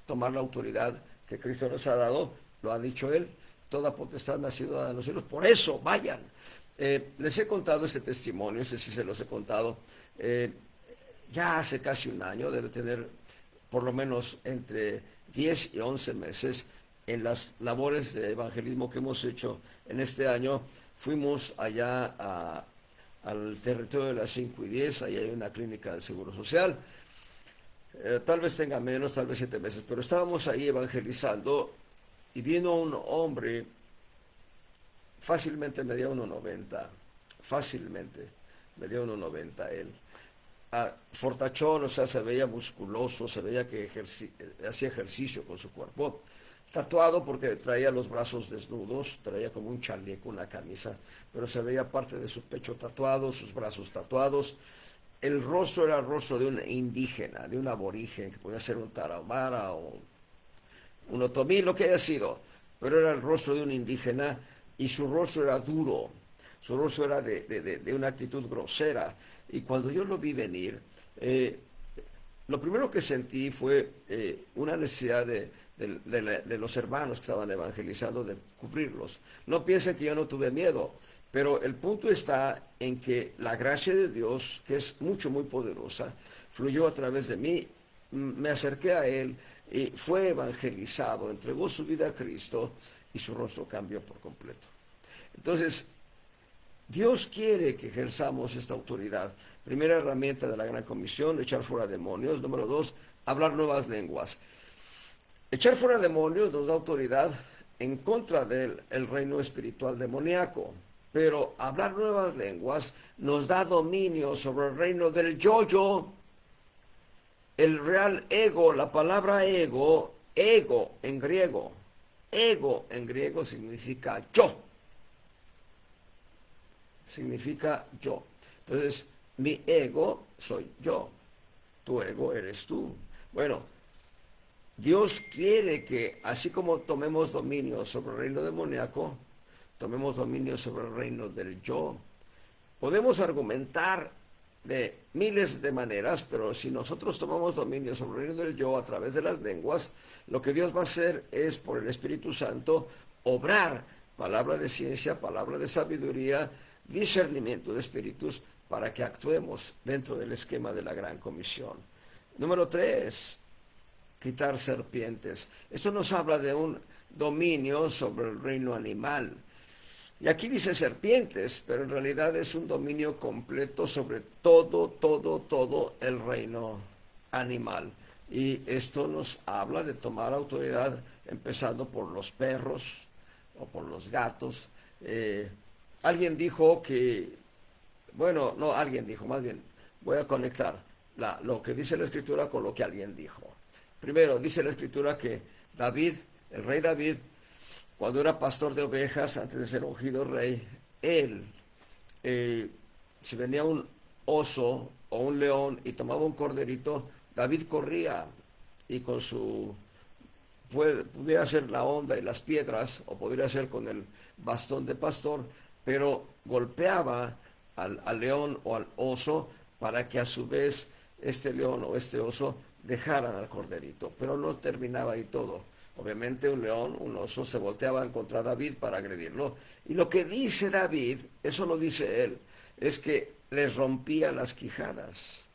tomar la autoridad que Cristo nos ha dado, lo ha dicho Él, toda potestad me ha sido dada en los cielos, por eso vayan. Les he contado este testimonio, ese sí se los he contado, eh, ya hace casi un año, debe tener por lo menos entre 10 y 11 meses en las labores de evangelismo que hemos hecho en este año. Fuimos allá al territorio de las 5 y 10, ahí hay una clínica de Seguro Social. Tal vez tenga menos, tal vez 7 meses, pero estábamos ahí evangelizando y vino un hombre, fácilmente medía 1,90, fácilmente medía 1,90 él. Fortachón, o sea, se veía musculoso, se veía que hacía ejercicio con su cuerpo. Tatuado porque traía los brazos desnudos, traía como un chaleco, una camisa, pero se veía parte de su pecho tatuado, sus brazos tatuados. El rostro era el rostro de un indígena, de un aborigen, que podía ser un tarahumara o un otomí, lo que haya sido, pero era el rostro de un indígena y su rostro era duro, su rostro era de una actitud grosera. Y cuando yo lo vi venir, lo primero que sentí fue una necesidad de los hermanos que estaban evangelizando, de cubrirlos. No piensen que yo no tuve miedo, pero el punto está en que la gracia de Dios, que es mucho, muy poderosa, fluyó a través de mí. Me acerqué a él y fue evangelizado, entregó su vida a Cristo y su rostro cambió por completo. Entonces, Dios quiere que ejerzamos esta autoridad. Primera herramienta de la Gran Comisión, echar fuera demonios. Número 2, hablar nuevas lenguas. Echar fuera demonios nos da autoridad en contra del reino espiritual demoníaco. Pero hablar nuevas lenguas nos da dominio sobre el reino del yo-yo. El real ego, la palabra ego en griego. Ego en griego significa yo. Significa yo. Entonces, mi ego soy yo. Tu ego eres tú. Bueno, Dios quiere que así como tomemos dominio sobre el reino demoníaco, tomemos dominio sobre el reino del yo. Podemos argumentar de miles de maneras, pero si nosotros tomamos dominio sobre el reino del yo a través de las lenguas, lo que Dios va a hacer es, por el Espíritu Santo, obrar palabra de ciencia, palabra de sabiduría, discernimiento de espíritus, para que actuemos dentro del esquema de la Gran Comisión. Número 3, quitar serpientes. Esto nos habla de un dominio sobre el reino animal. Y aquí dice serpientes, pero en realidad es un dominio completo sobre todo el reino animal. Y esto nos habla de tomar autoridad empezando por los perros o por los gatos. Alguien dijo que, bueno, no, alguien dijo, más bien, voy a conectar lo que dice la Escritura con lo que alguien dijo. Primero, dice la Escritura que David, el rey David, cuando era pastor de ovejas, antes de ser ungido rey, él, si venía un oso o un león y tomaba un corderito, David corría y con pudiera hacer la onda y las piedras, o podría hacer con el bastón de pastor, pero golpeaba al león o al oso para que a su vez este león o este oso dejaran al corderito, pero no terminaba ahí todo. Obviamente un león, un oso se volteaban contra David para agredirlo. Y lo que dice David, eso lo dice él, es que les rompía las quijadas.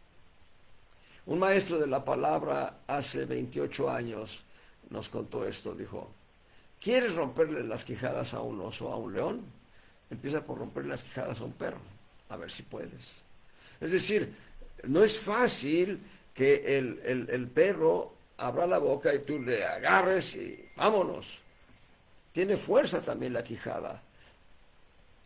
Un maestro de la palabra hace 28 años nos contó esto, dijo, ¿quieres romperle las quijadas a un oso o a un león? Empieza por romperle las quijadas a un perro, a ver si puedes. Es decir, no es fácil que el perro abra la boca y tú le agarres y vámonos. Tiene fuerza también la quijada.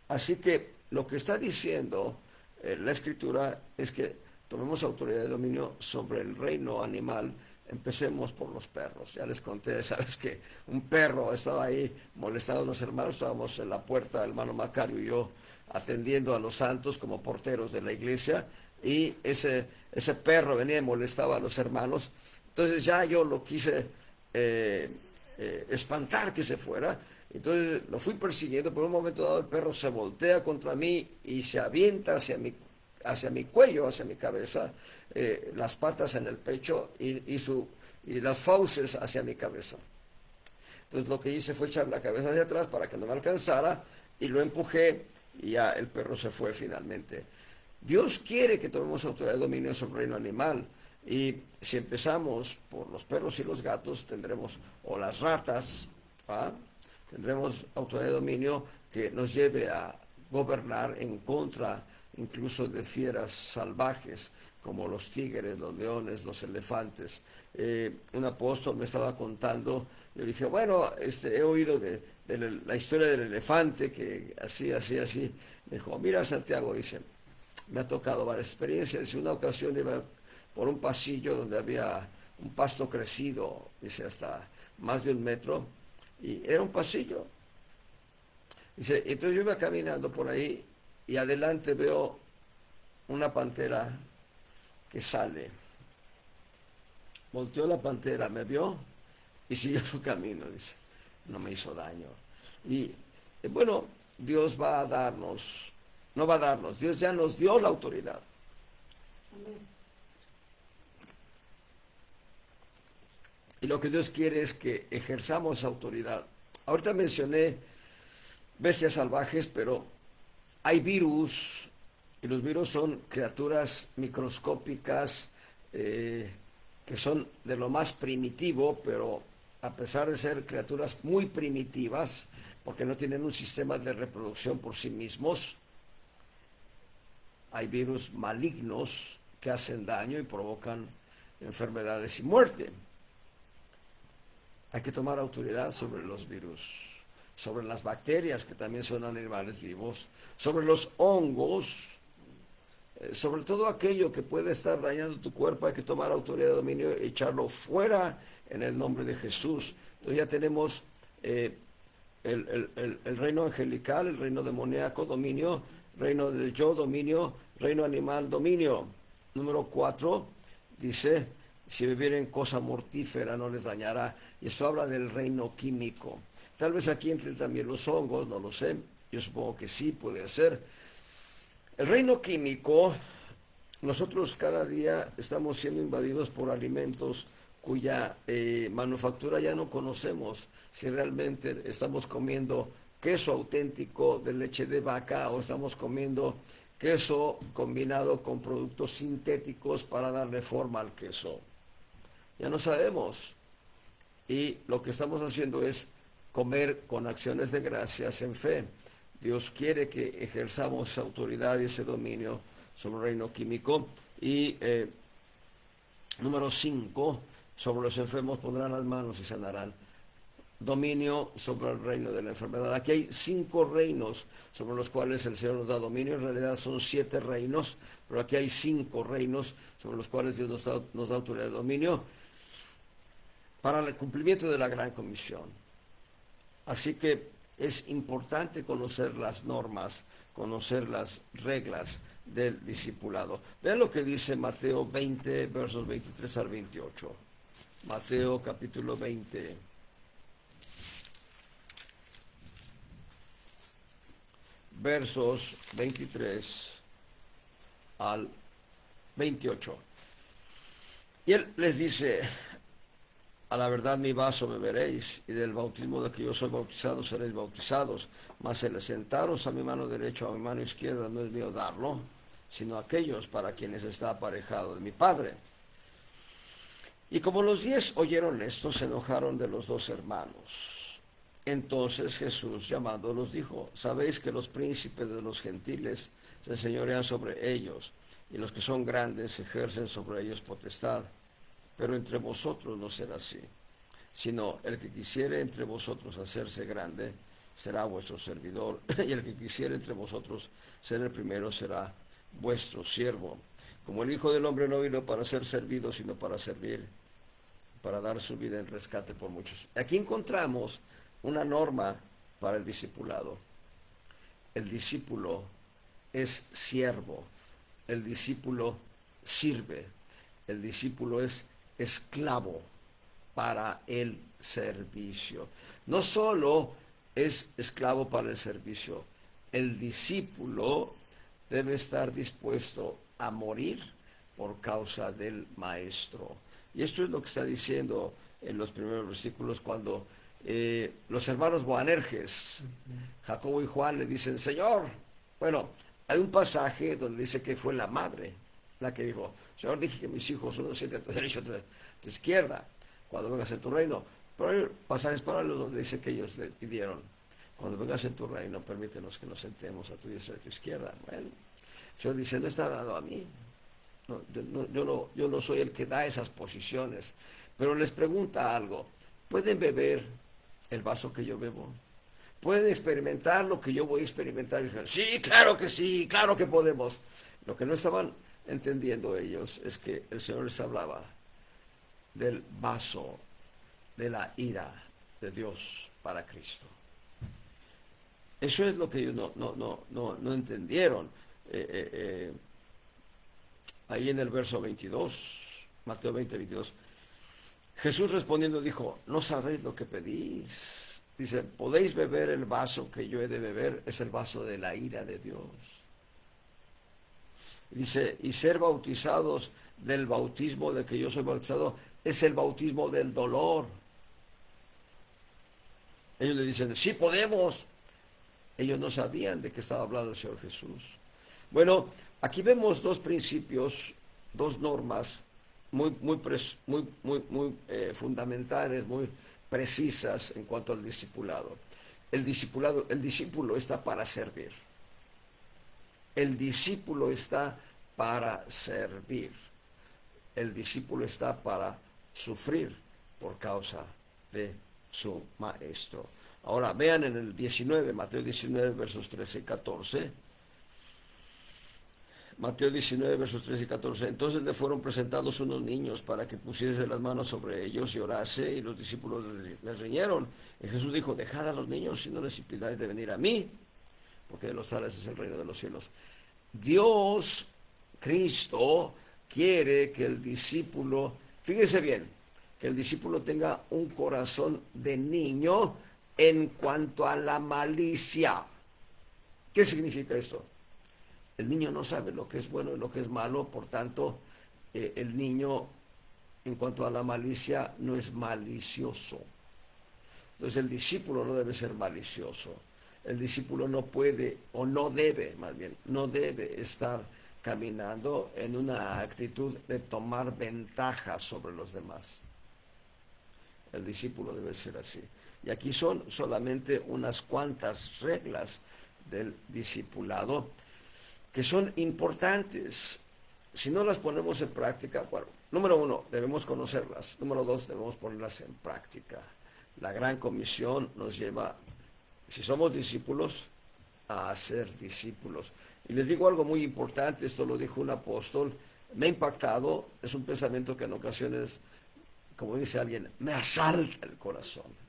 Así que lo que está diciendo la Escritura es que tomemos autoridad de dominio sobre el reino animal. Empecemos por los perros. Ya les conté, sabes que un perro estaba ahí molestando a los hermanos. Estábamos en la puerta, el hermano Macario y yo, atendiendo a los santos como porteros de la iglesia. Y ese perro venía y molestaba a los hermanos. Entonces ya yo lo quise espantar que se fuera. Entonces lo fui persiguiendo. Por un momento dado el perro se voltea contra mí y se avienta hacia mi cuello, hacia mi cabeza, las patas en el pecho y las fauces hacia mi cabeza. Entonces lo que hice fue echar la cabeza hacia atrás para que no me alcanzara y lo empujé y ya el perro se fue finalmente. Dios quiere que tomemos autoridad y dominio sobre el reino animal. Y si empezamos por los perros y los gatos, tendremos, o las ratas, ¿ah? Tendremos autoridad y dominio que nos lleve a gobernar en contra incluso de fieras salvajes como los tigres, los leones, los elefantes. Un apóstol me estaba contando, yo dije, bueno, he oído de la historia del elefante, que así, así, así. Me dijo, mira Santiago, dice, me ha tocado varias experiencias. Una ocasión iba por un pasillo donde había un pasto crecido, dice, hasta más de 1 metro, y era un pasillo. Dice, entonces yo iba caminando por ahí y adelante veo una pantera que sale. Volteó la pantera, me vio y siguió su camino, dice. No me hizo daño. Y bueno, Dios va a darnos, no va a darnos, Dios ya nos dio la autoridad. Y lo que Dios quiere es que ejerzamos autoridad. Ahorita mencioné bestias salvajes, pero hay virus, y los virus son criaturas microscópicas que son de lo más primitivo, pero a pesar de ser criaturas muy primitivas, porque no tienen un sistema de reproducción por sí mismos, hay virus malignos que hacen daño y provocan enfermedades y muerte. Hay que tomar autoridad sobre los virus, sobre las bacterias, que también son animales vivos, sobre los hongos, sobre todo aquello que puede estar dañando tu cuerpo. Hay que tomar autoridad de dominio y echarlo fuera en el nombre de Jesús. Entonces ya tenemos el reino angelical, el reino demoníaco, dominio, reino del yo, dominio, reino animal, dominio. Número 4, dice, si bebieren cosa mortífera no les dañará. Y esto habla del reino químico. Tal vez aquí entren también los hongos, no lo sé. Yo supongo que sí, puede ser. El reino químico, nosotros cada día estamos siendo invadidos por alimentos cuya manufactura ya no conocemos. Si realmente estamos comiendo queso auténtico de leche de vaca o estamos comiendo queso combinado con productos sintéticos para darle forma al queso. Ya no sabemos. Y lo que estamos haciendo es comer con acciones de gracias en fe. Dios quiere que ejerzamos esa autoridad y ese dominio sobre el reino químico. Y número 5, sobre los enfermos pondrán las manos y sanarán. Dominio sobre el reino de la enfermedad. Aquí hay 5 reinos sobre los cuales el Señor nos da dominio. En realidad son 7 reinos, pero aquí hay 5 reinos sobre los cuales Dios nos da autoridad de dominio para el cumplimiento de la gran comisión. Así que es importante conocer las normas, conocer las reglas del discipulado. Vean lo que dice Mateo 20, versos 23 al 28. Mateo capítulo 20. Versos 23 al 28. Y él les dice, a la verdad mi vaso beberéis, y del bautismo de que yo soy bautizado seréis bautizados, mas el sentaros a mi mano derecha o a mi mano izquierda no es mío darlo, sino aquellos para quienes está aparejado de mi Padre. Y como los 10 oyeron esto, se enojaron de los 2 hermanos. Entonces Jesús, llamándolos, dijo, sabéis que los príncipes de los gentiles se enseñorean sobre ellos, y los que son grandes ejercen sobre ellos potestad. Pero entre vosotros no será así, sino el que quisiere entre vosotros hacerse grande, será vuestro servidor, y el que quisiere entre vosotros ser el primero, será vuestro siervo. Como el Hijo del Hombre no vino para ser servido, sino para servir, para dar su vida en rescate por muchos. Aquí encontramos una norma para el discipulado. El discípulo es siervo, el discípulo sirve, el discípulo es esclavo para el servicio. No solo es esclavo para el servicio, el discípulo debe estar dispuesto a morir por causa del maestro. Y esto es lo que está diciendo en los primeros versículos cuando Los hermanos Boanerges, Jacobo y Juan, le dicen, Señor, bueno, hay un pasaje donde dice que fue la madre la que dijo, Señor, dije que mis hijos uno siente a tu derecha, otro a tu izquierda, cuando vengas en tu reino. Pero hay pasajes paralelos donde dice que ellos le pidieron, cuando vengas en tu reino, permítenos que nos sentemos a tu diestra y a tu izquierda. Bueno, el Señor dice, no está dado a mí. No, yo no soy el que da esas posiciones. Pero les pregunta algo. ¿Pueden beber el vaso que yo bebo? ¿Pueden experimentar lo que yo voy a experimentar? Y dijeron, sí, claro que podemos. Lo que no estaban entendiendo ellos es que el Señor les hablaba del vaso de la ira de Dios para Cristo. Eso es lo que ellos no entendieron. Eh, eh, eh, Ahí en el verso 22, Mateo 20, 22, Jesús respondiendo dijo, no sabéis lo que pedís. Dice, podéis beber el vaso que yo he de beber, es el vaso de la ira de Dios. Dice, y ser bautizados del bautismo de que yo soy bautizado, es el bautismo del dolor. Ellos le dicen, sí podemos. Ellos no sabían de qué estaba hablando el Señor Jesús. Bueno, aquí vemos dos principios, dos normas muy fundamentales, muy precisas en cuanto al discipulado. El discípulo está para servir. El discípulo está para servir. El discípulo está para sufrir por causa de su maestro. Ahora vean en el 19, Mateo 19, versos 13 y 14. Mateo 19, versos 13 y 14. Entonces le fueron presentados unos niños para que pusiese las manos sobre ellos y orase, y los discípulos les riñeron. Y Jesús dijo, dejad a los niños y no les impidáis de venir a mí, porque de los tales es el reino de los cielos. Dios, Cristo, quiere que el discípulo, fíjese bien, que el discípulo tenga un corazón de niño en cuanto a la malicia. ¿Qué significa esto? El niño no sabe lo que es bueno y lo que es malo, por tanto, el niño en cuanto a la malicia no es malicioso. Entonces el discípulo no debe ser malicioso. El discípulo no puede, o no debe, más bien, no debe estar caminando en una actitud de tomar ventaja sobre los demás. El discípulo debe ser así. Y aquí son solamente unas cuantas reglas del discipulado que son importantes. Si no las ponemos en práctica, bueno, número uno, debemos conocerlas. Número dos, debemos ponerlas en práctica. La gran comisión nos lleva, si somos discípulos, a ser discípulos. Y les digo algo muy importante, esto lo dijo un apóstol, me ha impactado, es un pensamiento que en ocasiones, como dice alguien, me asalta el corazón.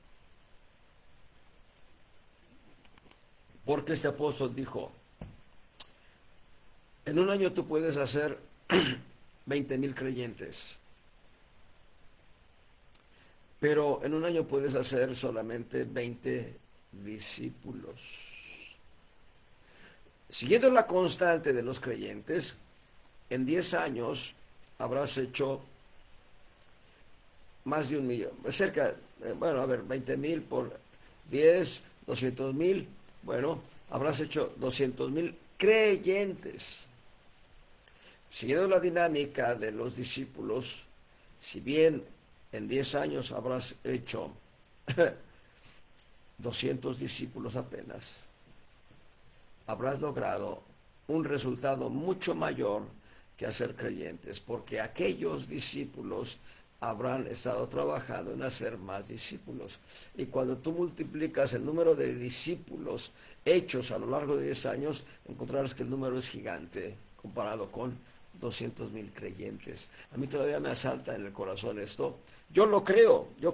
Porque este apóstol dijo, en un año tú puedes hacer 20,000 creyentes, pero en un año puedes hacer solamente 20 discípulos. Siguiendo la constante de los creyentes, en 10 años habrás hecho más de 1,000,000, cerca, bueno, a ver, 20,000 por 10, 200,000, bueno, habrás hecho 200,000 creyentes. Siguiendo la dinámica de los discípulos, si bien en 10 años habrás hecho 200 discípulos apenas, habrás logrado un resultado mucho mayor que hacer creyentes, porque aquellos discípulos habrán estado trabajando en hacer más discípulos. Y cuando tú multiplicas el número de discípulos hechos a lo largo de 10 años, encontrarás que el número es gigante comparado con 200,000 creyentes. A mí todavía me asalta en el corazón esto. Yo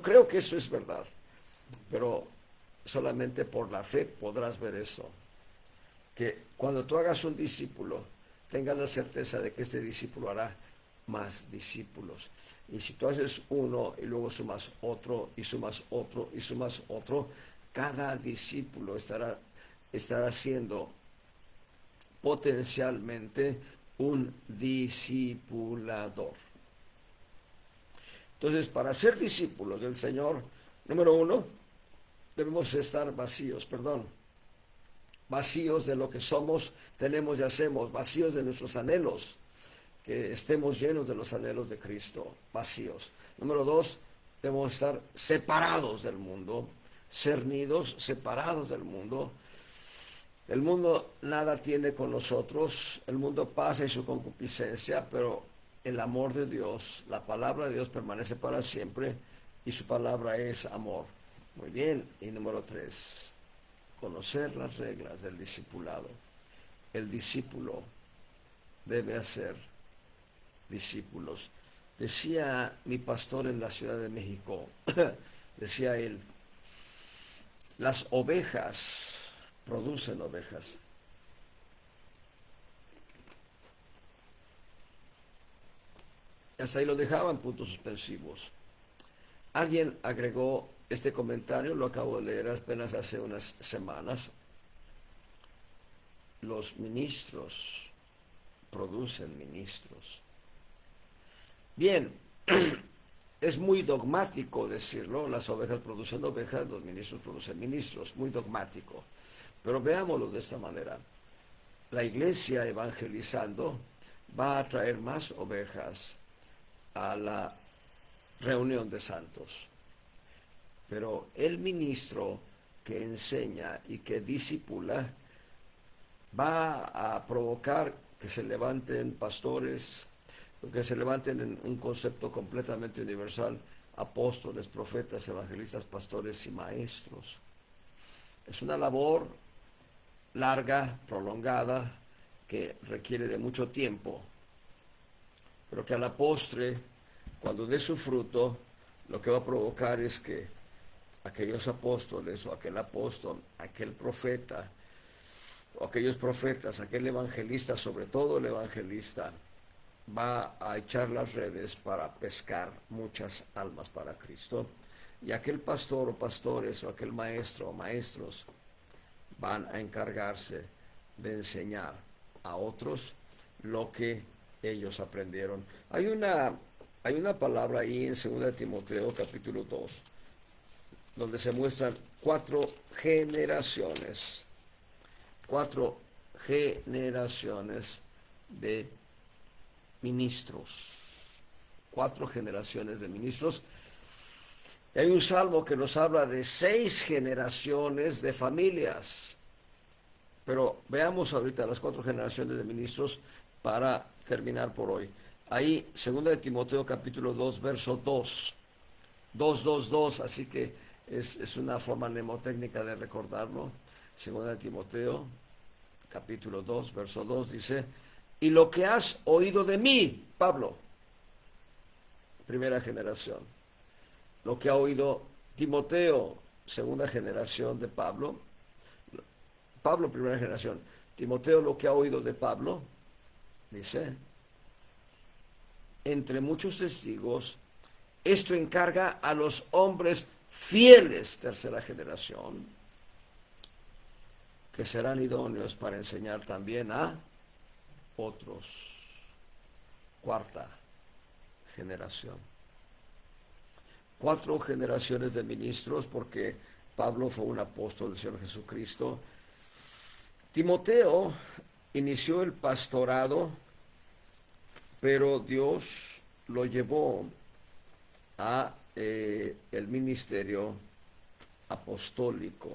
creo que eso es verdad, pero solamente por la fe podrás ver eso. Que cuando tú hagas un discípulo, tengas la certeza de que este discípulo hará más discípulos. Y si tú haces uno y luego sumas otro y sumas otro y sumas otro, cada discípulo estará siendo potencialmente un discipulador. Entonces, para ser discípulos del Señor, número uno, debemos estar vacíos, perdón, vacíos de lo que somos, tenemos y hacemos, vacíos de nuestros anhelos, que estemos llenos de los anhelos de Cristo, vacíos. Número dos, debemos estar separados del mundo, cernidos, separados del mundo. El mundo nada tiene con nosotros, el mundo pasa y su concupiscencia, pero el amor de Dios, la palabra de Dios permanece para siempre y su palabra es amor. Muy bien, y número tres, conocer las reglas del discipulado. El discípulo debe hacer discípulos. Decía mi pastor en la Ciudad de México, decía él, las ovejas producen ovejas. Hasta ahí lo dejaban, puntos suspensivos. Alguien agregó este comentario, lo acabo de leer apenas hace unas semanas. Los ministros producen ministros. Bien, es muy dogmático decirlo, las ovejas producen ovejas, los ministros producen ministros, muy dogmático. Pero veámoslo de esta manera. La iglesia evangelizando va a traer más ovejas a la reunión de santos. Pero el ministro que enseña y que discipula va a provocar que se levanten pastores, que se levanten en un concepto completamente universal, apóstoles, profetas, evangelistas, pastores y maestros. Es una labor larga, prolongada, que requiere de mucho tiempo, pero que a la postre, cuando dé su fruto, lo que va a provocar es que aquellos apóstoles o aquel apóstol, aquel profeta, o aquellos profetas, aquel evangelista, sobre todo el evangelista, va a echar las redes para pescar muchas almas para Cristo. Y aquel pastor o pastores o aquel maestro o maestros van a encargarse de enseñar a otros lo que ellos aprendieron. Hay una palabra ahí en 2 Timoteo capítulo 2, donde se muestran cuatro generaciones de ministros, 4 generaciones de ministros. Y hay un salmo que nos habla de 6 generaciones de familias. Pero veamos ahorita las 4 generaciones de ministros para terminar por hoy. Ahí, 2 Timoteo capítulo 2, verso 2. 2, así que es una forma mnemotécnica de recordarlo. 2 Timoteo capítulo 2, verso 2 dice, y lo que has oído de mí, Pablo, primera generación. Lo que ha oído Timoteo, segunda generación de Pablo. Pablo, primera generación. Timoteo, lo que ha oído de Pablo, dice, entre muchos testigos, esto encarga a los hombres fieles, tercera generación, que serán idóneos para enseñar también a otros. Cuarta generación. 4 generaciones de ministros, porque Pablo fue un apóstol del Señor Jesucristo. Timoteo inició el pastorado, pero Dios lo llevó a el ministerio apostólico.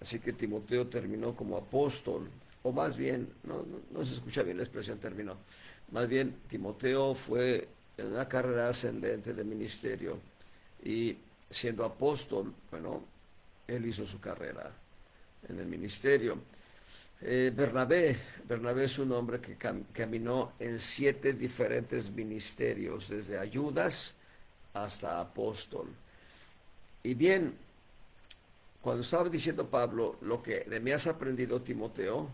Así que Timoteo terminó como apóstol, o más bien, no se escucha bien la expresión terminó, más bien Timoteo fue en una carrera ascendente de ministerio y siendo apóstol, bueno, él hizo su carrera en el ministerio. Bernabé es un hombre que caminó en 7 diferentes ministerios, desde ayudas hasta apóstol. Y bien, cuando estaba diciendo Pablo, lo que de mí has aprendido, Timoteo,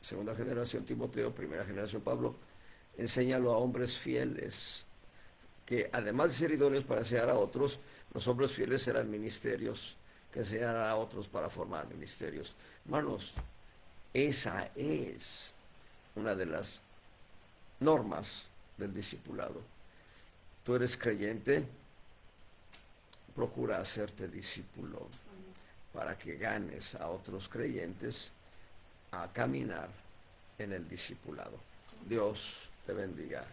segunda generación Timoteo, primera generación Pablo, enséñalo a hombres fieles, que además de ser idóneos para enseñar a otros, los hombres fieles eran ministerios, que enseñaran a otros para formar ministerios. Hermanos, esa es una de las normas del discipulado. Tú eres creyente, procura hacerte discípulo para que ganes a otros creyentes a caminar en el discipulado. Dios te bendiga.